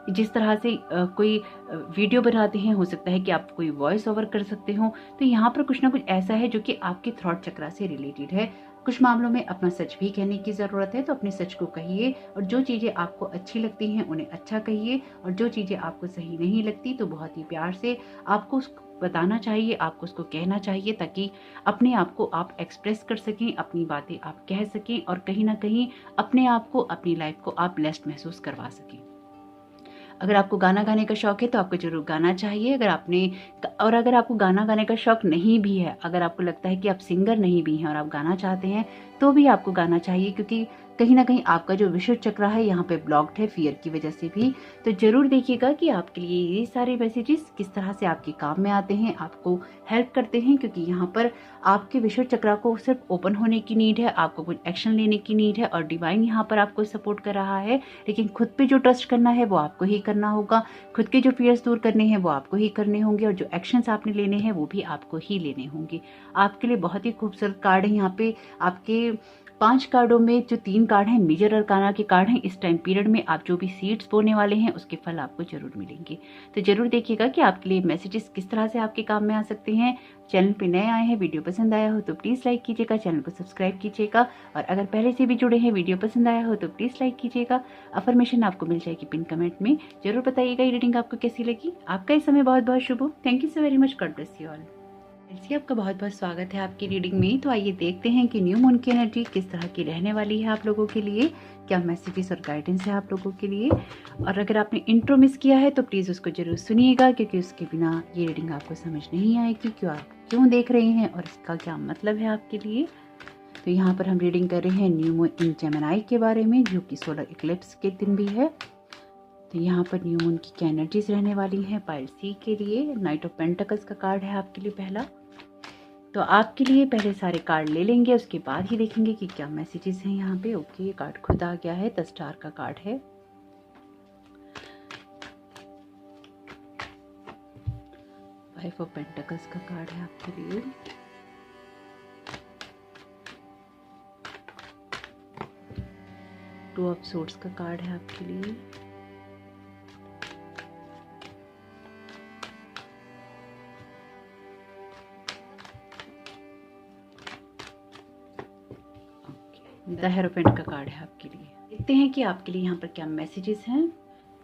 जिस तरह से कोई वीडियो बनाते हैं, हो सकता है कि आप कोई वॉइस ओवर कर सकते हो। तो यहाँ पर कुछ ना कुछ ऐसा है जो कि आपके थ्रॉट चक्रा से रिलेटेड है। कुछ मामलों में अपना सच भी कहने की ज़रूरत है, तो अपने सच को कहिए और जो चीज़ें आपको अच्छी लगती हैं उन्हें अच्छा कहिए, और जो चीज़ें आपको सही नहीं लगती तो बहुत ही प्यार से आपको उसको बताना चाहिए, आपको उसको कहना चाहिए, ताकि अपने आप को आप एक्सप्रेस कर सकें, अपनी बातें आप कह सकें और कहीं ना कहीं अपने आप को, अपनी लाइफ को आप ब्लेस्ड महसूस करवा सकें। अगर आपको गाना गाने का शौक है तो आपको जरूर गाना चाहिए। अगर आपको गाना गाने का शौक नहीं भी है, अगर आपको लगता है कि आप सिंगर नहीं भी हैं और आप गाना चाहते हैं, तो भी आपको गाना चाहिए। क्योंकि कहीं ना कहीं आपका जो विशुद्ध चक्र है यहाँ पे ब्लॉक्ड है फियर की वजह से भी। तो जरूर देखिएगा कि आपके लिए ये सारे मैसेजेस किस तरह से आपके काम में आते हैं, आपको हेल्प करते हैं। क्योंकि यहाँ पर आपके विशुद्ध चक्र को सिर्फ ओपन होने की नीड है, आपको कुछ एक्शन लेने की नीड है, और डिवाइन यहाँ पर आपको सपोर्ट कर रहा है। लेकिन खुद पे जो ट्रस्ट करना है वो आपको ही करना होगा, खुद के जो फियर्स दूर करने हैं वो आपको ही करने होंगे, और जो एक्शंस आपने लेने हैं वो भी आपको ही लेने होंगे। आपके लिए बहुत ही खूबसूरत कार्ड है यहाँ पे। आपके 5 कार्डों में जो 3 कार्ड हैं मेजर अरकाना के कार्ड हैं। इस टाइम पीरियड में आप जो भी सीड्स बोने वाले हैं उसके फल आपको जरूर मिलेंगे। तो जरूर देखिएगा कि आपके लिए मैसेजेस किस तरह से आपके काम में आ सकते हैं। चैनल पे नए आए हैं, वीडियो पसंद आया हो तो प्लीज़ लाइक कीजिएगा, चैनल को सब्सक्राइब कीजिएगा, और अगर पहले से भी जुड़े हैं वीडियो पसंद आया हो तो प्लीज़ लाइक कीजिएगा। अफर्मेशन आपको मिल जाएगी पिन कमेंट में। जरूर बताइएगा ये रीडिंग आपको कैसी लगी। आपका इस समय बहुत बहुत शुभ हो। Thank you so very much. God bless you all. आपका बहुत बहुत स्वागत है आपकी रीडिंग में। तो आइए देखते हैं कि न्यू मून की एनर्जी किस तरह की रहने वाली है आप लोगों के लिए, क्या मैसेजेस और गाइडेंस है आप लोगों के लिए। और अगर आपने इंट्रो मिस किया है तो प्लीज़ उसको जरूर सुनिएगा, क्योंकि उसके बिना ये रीडिंग आपको समझ नहीं आएगी कि आप क्यों देख रहे हैं और इसका क्या मतलब है आपके लिए। तो यहाँ पर हम रीडिंग कर रहे हैं न्यू मून इन जेमिनी के बारे में, जो कि सोलर इक्लिप्स के दिन भी है। तो यहाँ पर न्यू मून की क्या एनर्जीज रहने वाली हैं पाइलसी के लिए। नाइट ऑफ पेंटिकल्स का कार्ड है आपके लिए पहला। तो आपके लिए पहले सारे कार्ड ले लेंगे, उसके बाद ही देखेंगे कि क्या मैसेजेस हैं यहाँ पे। ओके, ये कार्ड खुद आ गया है, 10 स्टार का कार्ड है। फाइव ऑफ पेंटिकल्स का कार्ड है आपके लिए। टू ऑफ सोर्ड्स का कार्ड है आपके लिए। द हेरोफेंट का कार्ड है आपके लिए। देखते हैं कि आपके लिए यहाँ पर क्या मैसेजेस हैं।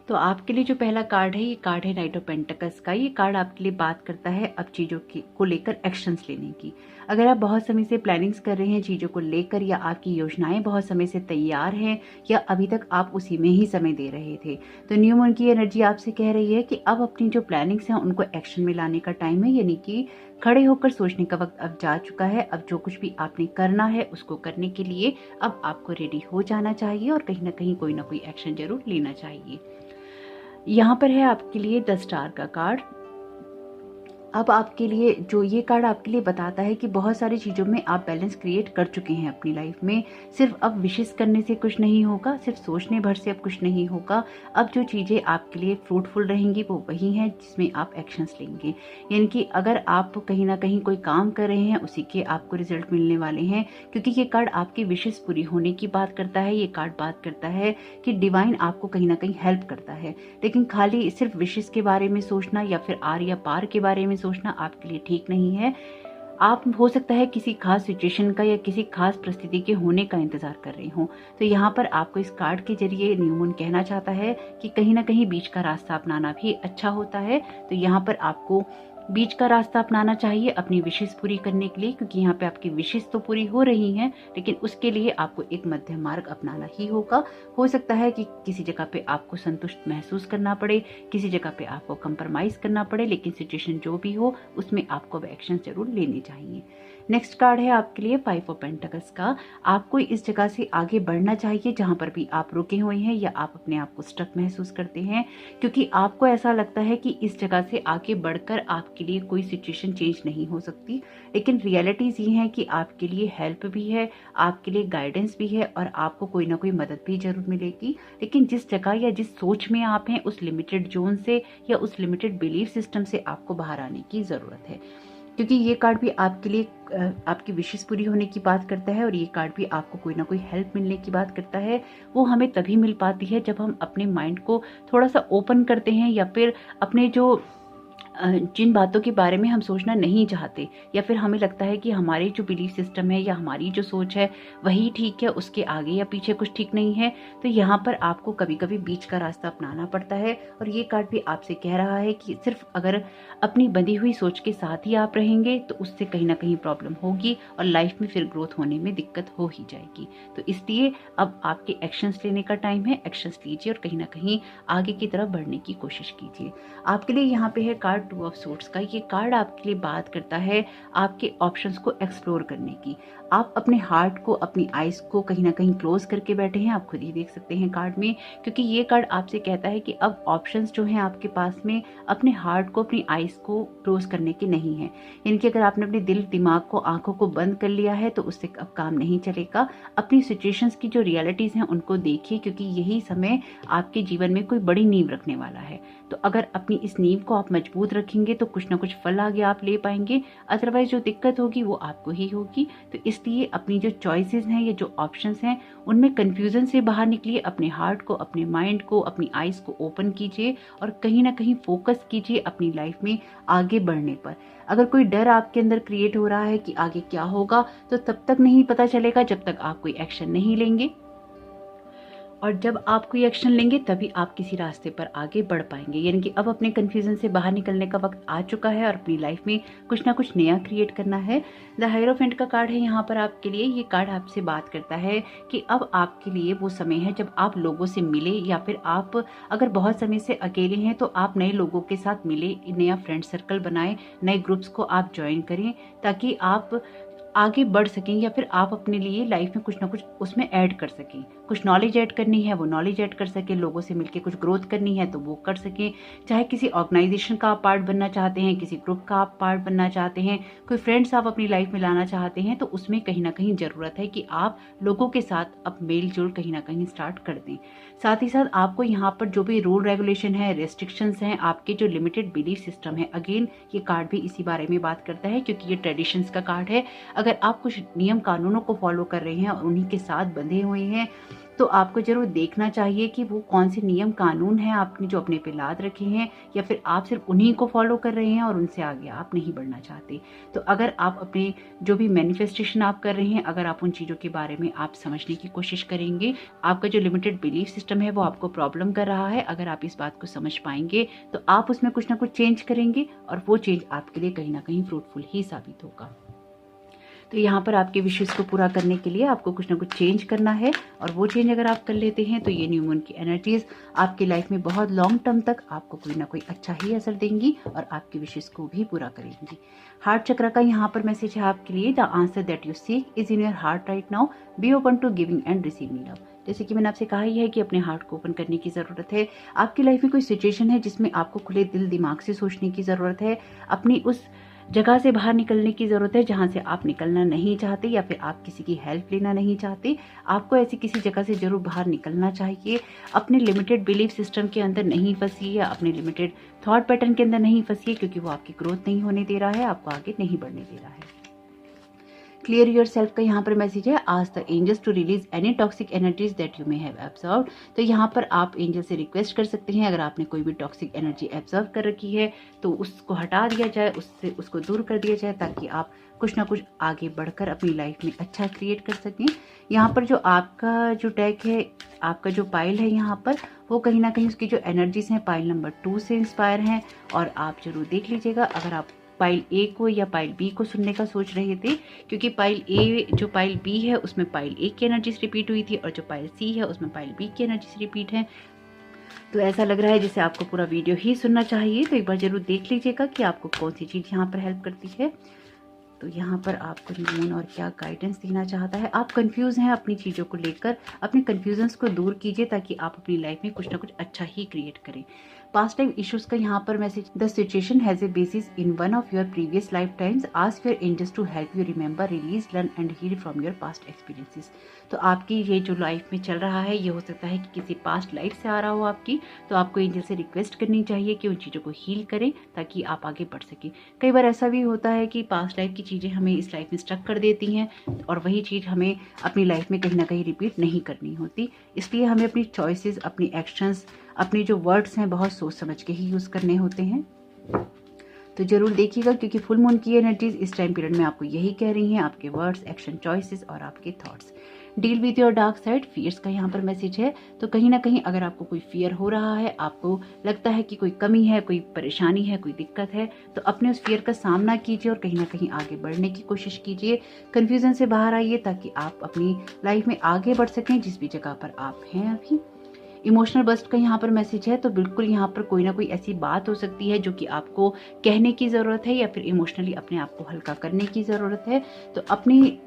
तो आपके लिए जो पहला कार्ड है, ये कार्ड है नाइट ऑफ पेंटिकल्स का। ये कार्ड आपके लिए बात करता है अब चीज़ों को लेकर एक्शंस लेने की। अगर आप बहुत समय से प्लानिंग्स कर रहे हैं चीज़ों को लेकर, या आपकी योजनाएं बहुत समय से तैयार हैं, या अभी तक आप उसी में ही समय दे रहे थे, तो न्यू मून की एनर्जी आपसे कह रही है कि अब अपनी जो प्लानिंग्स हैं उनको एक्शन में लाने का टाइम है। यानी कि खड़े होकर सोचने का वक्त अब जा चुका है। अब जो कुछ भी आपने करना है उसको करने के लिए अब आपको रेडी हो जाना चाहिए, और कहीं ना कहीं कोई ना कोई एक्शन जरूर लेना चाहिए। यहाँ पर है आपके लिए 10 स्टार का कार्ड। अब आपके लिए जो ये कार्ड आपके लिए बताता है कि बहुत सारी चीज़ों में आप बैलेंस क्रिएट कर चुके हैं अपनी लाइफ में। सिर्फ अब विशेष करने से कुछ नहीं होगा, सिर्फ सोचने भर से अब कुछ नहीं होगा। अब जो चीज़ें आपके लिए फ्रूटफुल रहेंगी वो वही हैं जिसमें आप एक्शंस लेंगे। यानी कि अगर आप कहीं ना कहीं कोई काम कर रहे हैं उसी के आपको रिजल्ट मिलने वाले हैं, क्योंकि ये कार्ड आपकी विशेष पूरी होने की बात करता है। ये कार्ड बात करता है कि डिवाइन आपको कहीं ना कहीं हेल्प करता है। लेकिन खाली सिर्फ विशेष के बारे में सोचना या फिर आर या पार के बारे में सोचना आपके लिए ठीक नहीं है। आप हो सकता है किसी खास सिचुएशन का या किसी खास परिस्थिति के होने का इंतजार कर रहे हो। तो यहाँ पर आपको इस कार्ड के जरिए न्यू मून कहना चाहता है कि कहीं ना कहीं बीच का रास्ता अपनाना भी अच्छा होता है। तो यहाँ पर आपको बीच का रास्ता अपनाना चाहिए अपनी विशेष पूरी करने के लिए, क्योंकि यहाँ पे आपकी विशेष तो पूरी हो रही हैं, लेकिन उसके लिए आपको एक मध्य मार्ग अपनाना ही होगा। हो सकता है कि किसी जगह पे आपको संतुष्ट महसूस करना पड़े, किसी जगह पे आपको कंप्रोमाइज करना पड़े, लेकिन सिचुएशन जो भी हो उसमें आपको अब एक्शन जरूर लेने चाहिए। नेक्स्ट कार्ड है आपके लिए 5 ऑफ पेंटिकल्स का। आपको इस जगह से आगे बढ़ना चाहिए जहां पर भी आप रुके हुए हैं या आप अपने आप को स्टक महसूस करते हैं, क्योंकि आपको ऐसा लगता है कि इस जगह से आगे बढ़कर आपके लिए कोई सिचुएशन चेंज नहीं हो सकती। लेकिन रियलिटीज ये है कि आपके लिए हेल्प भी है, आपके लिए गाइडेंस भी है, और आपको कोई ना कोई मदद भी जरूर मिलेगी। लेकिन जिस जगह या जिस सोच में आप हैं उस लिमिटेड जोन से या उस लिमिटेड बिलीफ सिस्टम से आपको बाहर आने की जरूरत है, क्योंकि ये कार्ड भी आपके लिए आपकी विशेष पूरी होने की बात करता है, और ये कार्ड भी आपको कोई ना कोई हेल्प मिलने की बात करता है। वो हमें तभी मिल पाती है जब हम अपने माइंड को थोड़ा सा ओपन करते हैं, या फिर अपने जो जिन बातों के बारे में हम सोचना नहीं चाहते, या फिर हमें लगता है कि हमारे जो बिलीफ सिस्टम है या हमारी जो सोच है वही ठीक है, उसके आगे या पीछे कुछ ठीक नहीं है, तो यहाँ पर आपको कभी कभी बीच का रास्ता अपनाना पड़ता है। और ये कार्ड भी आपसे कह रहा है कि सिर्फ अगर अपनी बंधी हुई सोच के साथ ही आप रहेंगे तो उससे कहीं ना कहीं प्रॉब्लम होगी और लाइफ में फिर ग्रोथ होने में दिक्कत हो ही जाएगी। तो इसलिए अब आपके एक्शंस लेने का टाइम है। एक्शंस लीजिए और कहीं ना कहीं आगे की तरफ बढ़ने की कोशिश कीजिए। आपके लिए यहाँ पे है कार्ड 2 ऑफ सोर्ड्स का। ये कार्ड आपके लिए बात करता है आपके ऑप्शंस को एक्सप्लोर करने की। आप अपने हार्ट को, अपनी आइज को कहीं ना कहीं क्लोज करके बैठे हैं, आप खुद ही देख सकते हैं कार्ड में, क्योंकि ये कार्ड आपसे कहता है कि अब ऑप्शंस जो हैं आपके पास में अपने हार्ट को, अपनी आइज को क्लोज करने के नहीं है। यानी कि अगर आपने अपने दिल दिमाग को, आंखों को बंद कर लिया है तो उससे अब काम नहीं चलेगा। अपनी सिचुएशंस की जो रियलिटीज हैं उनको देखिए, क्योंकि यही समय आपके जीवन में कोई बड़ी नींव रखने वाला है। तो अगर अपनी इस नींव को आप मजबूत रखेंगे तो कुछ ना कुछ फल आगे आप ले पाएंगे, अदरवाइज जो दिक्कत होगी वो आपको ही होगी। तो इसलिए इसलिए अपनी जो चॉइसेस हैं या जो ऑप्शंस हैं उनमें कन्फ्यूज़न से बाहर निकलिए। अपने हार्ट को, अपने माइंड को, अपनी आइज़ को ओपन कीजिए और कहीं ना कहीं फोकस कीजिए अपनी लाइफ में आगे बढ़ने पर। अगर कोई डर आपके अंदर क्रिएट हो रहा है कि आगे क्या होगा, तो तब तक नहीं पता चलेगा जब तक आप कोई एक्शन नहीं लेंगे, और जब आप कोई एक्शन लेंगे तभी आप किसी रास्ते पर आगे बढ़ पाएंगे। यानी कि अब अपने कन्फ्यूजन से बाहर निकलने का वक्त आ चुका है और अपनी लाइफ में कुछ ना कुछ नया क्रिएट करना है। द हायरोफेंट का कार्ड है यहाँ पर आपके लिए। ये कार्ड आपसे बात करता है कि अब आपके लिए वो समय है जब आप लोगों से मिले, या फिर आप अगर बहुत समय से अकेले हैं तो आप नए लोगों के साथ मिले, नया फ्रेंड सर्कल बनाएं, नए ग्रुप्स को आप ज्वाइन करें ताकि आप आगे बढ़ सकें, या फिर आप अपने लिए लाइफ में कुछ ना कुछ उसमें ऐड कर सकें। कुछ नॉलेज ऐड करनी है वो नॉलेज ऐड कर सकें, लोगों से मिलके कुछ ग्रोथ करनी है तो वो कर सकें। चाहे किसी ऑर्गेनाइजेशन का आप पार्ट बनना चाहते हैं, किसी ग्रुप का आप पार्ट बनना चाहते हैं, कोई फ्रेंड्स आप अपनी लाइफ में लाना चाहते हैं, तो उसमें कहीं ना कहीं ज़रूरत है कि आप लोगों के साथ अब मेल जोल कहीं ना कहीं स्टार्ट कर दें। साथ ही साथ आपको यहाँ पर जो भी रूल रेगुलेशन है, रेस्ट्रिक्शंस हैं, आपके जो लिमिटेड बिलीफ सिस्टम है, अगेन ये कार्ड भी इसी बारे में बात करता है क्योंकि ये ट्रेडिशंस का कार्ड है। अगर आप कुछ नियम कानूनों को फॉलो कर रहे हैं और उन्हीं के साथ बंधे हुए हैं, तो आपको जरूर देखना चाहिए कि वो कौन से नियम कानून हैं आपने जो अपने पे लाद रखे हैं, या फिर आप सिर्फ उन्हीं को फॉलो कर रहे हैं और उनसे आगे आप नहीं बढ़ना चाहते। तो अगर आप अपने जो भी मैनिफेस्टेशन आप कर रहे हैं, अगर आप उन चीज़ों के बारे में आप समझने की कोशिश करेंगे, आपका जो लिमिटेड बिलीफ सिस्टम है वो आपको प्रॉब्लम कर रहा है, अगर आप इस बात को समझ पाएंगे तो आप उसमें कुछ ना कुछ चेंज करेंगे और वो चेंज आपके लिए कहीं ना कहीं फ्रूटफुल ही साबित होगा। तो यहाँ पर आपके विशेष को पूरा करने के लिए आपको कुछ ना कुछ चेंज करना है, और वो चेंज अगर आप कर लेते हैं तो ये न्यू मून की एनर्जीज आपकी लाइफ में बहुत लॉन्ग टर्म तक आपको कोई ना कोई अच्छा ही असर देंगी और आपके विशेष को भी पूरा करेंगी। हार्ट चक्र का यहाँ पर मैसेज है आपके लिए, the answer that you seek is in your heart right now, be open to giving and receiving love. जैसे कि मैंने आपसे कहा ही है कि अपने हार्ट को ओपन करने की ज़रूरत है। आपकी लाइफ में कोई सिचुएशन है जिसमें आपको खुले दिल दिमाग से सोचने की ज़रूरत है, अपनी उस जगह से बाहर निकलने की ज़रूरत है जहाँ से आप निकलना नहीं चाहते, या फिर आप किसी की हेल्प लेना नहीं चाहते। आपको ऐसी किसी जगह से जरूर बाहर निकलना चाहिए। अपने लिमिटेड बिलीफ सिस्टम के अंदर नहीं फंसिए, या अपने लिमिटेड थॉट पैटर्न के अंदर नहीं फंसिए, क्योंकि वो आपकी ग्रोथ नहीं होने दे रहा है, आपको आगे नहीं बढ़ने दे रहा है। क्लियर योर सेल्फ का यहाँ पर मैसेज है, ask the angels to release any toxic energies that you may have absorbed. तो यहाँ पर आप एंजल से रिक्वेस्ट कर सकते हैं, अगर आपने कोई भी टॉक्सिक एनर्जी एब्जॉर्व कर रखी है तो उसको हटा दिया जाए, उससे उसको दूर कर दिया जाए, ताकि आप कुछ ना कुछ आगे बढ़कर अपनी लाइफ में अच्छा क्रिएट कर सकें। यहाँ पर जो आपका जो डेक है, आपका जो पाइल है यहाँ पर, वो कहीं ना कहीं उसकी जो एनर्जीज हैं पाइल नंबर 2 से इंस्पायर हैं, और आप जरूर देख लीजिएगा अगर आप पाइल ए को या पाइल बी को सुनने का सोच रहे थे, क्योंकि पाइल ए जो पाइल बी है उसमें पाइल ए की एनर्जीज रिपीट हुई थी, और जो पाइल सी है उसमें पाइल बी की एनर्जीज रिपीट है। तो ऐसा लग रहा है जैसे आपको पूरा वीडियो ही सुनना चाहिए, तो एक बार जरूर देख लीजिएगा कि आपको कौन सी चीज़ यहाँ पर हेल्प करती है। तो यहाँ पर आपको मून और क्या गाइडेंस देना चाहता है। आप कंफ्यूज हैं अपनी चीज़ों को लेकर, अपने कंफ्यूजन्स को दूर कीजिए ताकि आप अपनी लाइफ में कुछ ना कुछ अच्छा ही क्रिएट करें। पास्ट टाइम इश्यूज का यहाँ पर message, the situation has a basis in one of your previous life times, ask your angels to help you remember, release, learn and heal from your past experiences. तो आपकी ये जो life में चल रहा है, ये हो सकता है कि किसी पास्ट लाइफ से आ रहा हो आपकी, तो आपको एंजल से रिक्वेस्ट करनी चाहिए कि उन चीज़ों को हील करें ताकि आप आगे बढ़ सकें। कई बार ऐसा भी होता है कि पास्ट लाइफ की चीज़ें हमें इस लाइफ में स्टक कर देती हैं, और वही चीज़ हमें अपनी लाइफ में कहीं ना कहीं रिपीट नहीं करनी होती। इसलिए हमें अपनी चॉइसेस, अपनी एक्शंस, अपने जो वर्ड्स हैं बहुत सोच समझ के ही यूज़ करने होते हैं। तो जरूर देखिएगा, क्योंकि फुल मून की एनर्जीज इस टाइम पीरियड में आपको यही कह रही हैं, आपके वर्ड्स, एक्शन, चॉइसेस और आपके thoughts. Deal with your dark side, fears का यहाँ पर मैसेज है। तो कहीं ना कहीं अगर आपको कोई फियर हो रहा है, आपको लगता है कि कोई कमी है, कोई परेशानी है, कोई दिक्कत है, तो अपने उस फियर का सामना कीजिए और कहीं ना कहीं आगे बढ़ने की कोशिश कीजिए। कन्फ्यूजन से बाहर आइए ताकि आप अपनी लाइफ में आगे बढ़ सकें जिस भी जगह पर आप हैं अभी। इमोशनल बस्ट का यहाँ पर मैसेज है। तो बिल्कुल यहाँ पर कोई ना कोई ऐसी बात हो सकती है जो कि आपको कहने की ज़रूरत है, या फिर इमोशनली अपने आप को हल्का करने की ज़रूरत है। तो अपनी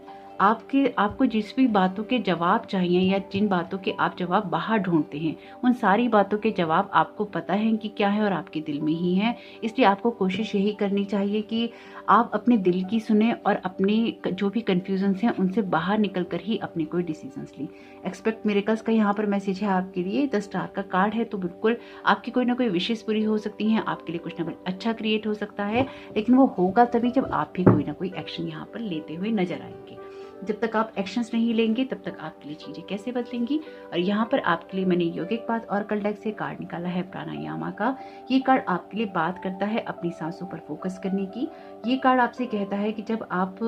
आपको जिस भी बातों के जवाब चाहिए, या जिन बातों के आप जवाब बाहर ढूंढते हैं, उन सारी बातों के जवाब आपको पता है कि क्या है और आपके दिल में ही है। इसलिए आपको कोशिश यही करनी चाहिए कि आप अपने दिल की सुने और अपने जो भी कन्फ्यूजन्स हैं उनसे बाहर निकल कर ही अपने कोई डिसीजंस लें। एक्सपेक्ट मिरेकल्स का यहाँ पर मैसेज है आपके लिए। 10 स्टार का कार्ड है। तो बिल्कुल आपकी कोई ना कोई विशेष पूरी हो सकती हैं, आपके लिए कुछ ना कुछ अच्छा क्रिएट हो सकता है, लेकिन वो होगा तभी जब आप भी कोई ना कोई एक्शन यहाँ पर लेते हुए नजर आएंगे। जब तक आप एक्शंस नहीं लेंगे तब तक आपके लिए चीज़ें कैसे बदलेंगी। और यहाँ पर आपके लिए मैंने योगिक पाथ ऑरेकल डेक से कार्ड निकाला है प्राणायामा का। ये कार्ड आपके लिए बात करता है अपनी सांसों पर फोकस करने की। ये कार्ड आपसे कहता है कि जब आप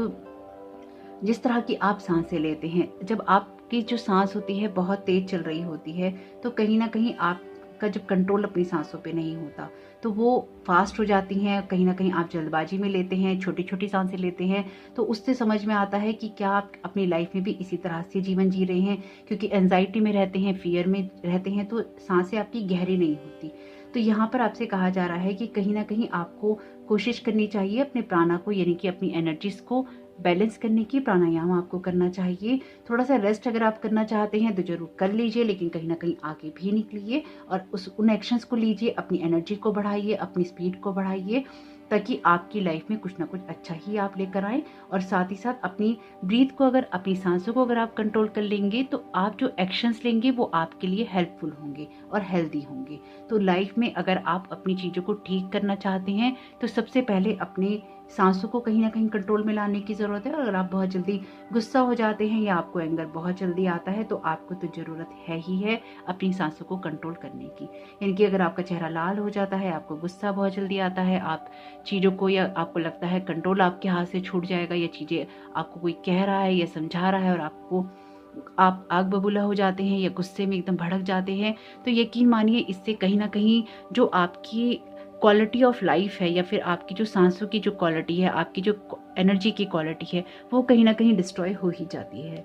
जिस तरह की आप सांसें लेते हैं, जब आपकी जो सांस होती है बहुत तेज चल रही होती है, तो कहीं ना कहीं आपका जब कंट्रोल अपनी सांसों पे नहीं होता तो वो फास्ट हो जाती हैं। कहीं ना कहीं आप जल्दबाजी में लेते हैं, छोटी छोटी सांसें लेते हैं। तो उससे समझ में आता है कि क्या आप अपनी लाइफ में भी इसी तरह से जीवन जी रहे हैं, क्योंकि एंजाइटी में रहते हैं, फियर में रहते हैं, तो सांसें आपकी गहरी नहीं होती। तो यहाँ पर आपसे कहा जा रहा है कि कहीं ना कहीं आपको कोशिश करनी चाहिए अपने प्राणा को, यानी कि अपनी एनर्जीज को बैलेंस करने की। प्राणायाम आपको करना चाहिए। थोड़ा सा रेस्ट अगर आप करना चाहते हैं तो जरूर कर लीजिए, लेकिन कहीं ना कहीं आगे भी निकलिए और उन एक्शंस को लीजिए, अपनी एनर्जी को बढ़ाइए, अपनी स्पीड को बढ़ाइए, ताकि आपकी लाइफ में कुछ ना कुछ अच्छा ही आप लेकर आए। और साथ ही साथ अपनी ब्रीथ को, अगर अपनी सांसों को अगर आप कंट्रोल कर लेंगे तो आप जो एक्शंस लेंगे वो आपके लिए हेल्पफुल होंगे और हेल्दी होंगे। तो लाइफ में अगर आप अपनी चीज़ों को ठीक करना चाहते हैं तो सबसे पहले अपने सांसों को कहीं ना कहीं कंट्रोल में लाने की ज़रूरत है। अगर आप बहुत जल्दी गुस्सा हो जाते हैं या आपको एंगर बहुत जल्दी आता है तो आपको तो ज़रूरत है ही है अपनी सांसों को कंट्रोल करने की। यानी कि अगर आपका चेहरा लाल हो जाता है, आपको गुस्सा बहुत जल्दी आता है, आप चीज़ों को, या आपको लगता है कंट्रोल आपके हाथ से छूट जाएगा, या चीज़ें आपको कोई कह रहा है या समझा रहा है और आप आग बबूला हो जाते हैं या गुस्से में एकदम भड़क जाते हैं, तो यकीन मानिए इससे कहीं ना कहीं जो आपकी क्वालिटी ऑफ लाइफ है, या फिर आपकी जो सांसों की जो क्वालिटी है, आपकी जो एनर्जी की क्वालिटी है, वो कहीं ना कहीं डिस्ट्रॉय हो ही जाती है,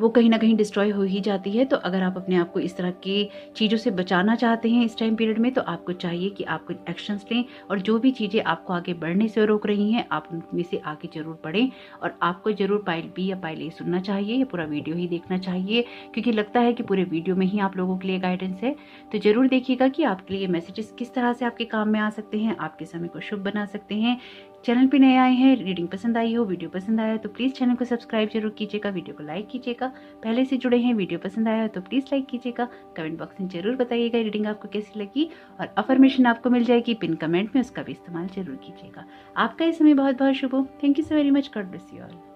वो कहीं ना कहीं डिस्ट्रॉय हो ही जाती है। तो अगर आप अपने आप को इस तरह की चीज़ों से बचाना चाहते हैं इस टाइम पीरियड में, तो आपको चाहिए कि आप कुछ एक्शंस लें, और जो भी चीज़ें आपको आगे बढ़ने से रोक रही हैं आप उनमें से आगे जरूर बढ़ें। और आपको जरूर पाइल बी या पाइल ए सुनना चाहिए, या पूरा वीडियो ही देखना चाहिए, क्योंकि लगता है कि पूरे वीडियो में ही आप लोगों के लिए गाइडेंस है। तो जरूर देखिएगा कि आपके लिए मैसेजेस किस तरह से आपके काम में आ सकते हैं, आपके समय को शुभ बना सकते हैं। चैनल पे नए आए हैं, रीडिंग पसंद आई हो, वीडियो पसंद आया तो प्लीज़ चैनल को सब्सक्राइब जरूर कीजिएगा, वीडियो को लाइक कीजिएगा। पहले से जुड़े हैं, वीडियो पसंद आया तो प्लीज़ लाइक कीजिएगा। कमेंट बॉक्स में जरूर बताइएगा रीडिंग आपको कैसी लगी, और अफर्मेशन आपको मिल जाएगी पिन कमेंट में, उसका भी इस्तेमाल जरूर कीजिएगा। आपका इस समय बहुत बहुत शुभ हो। Thank you so very much. God bless you all.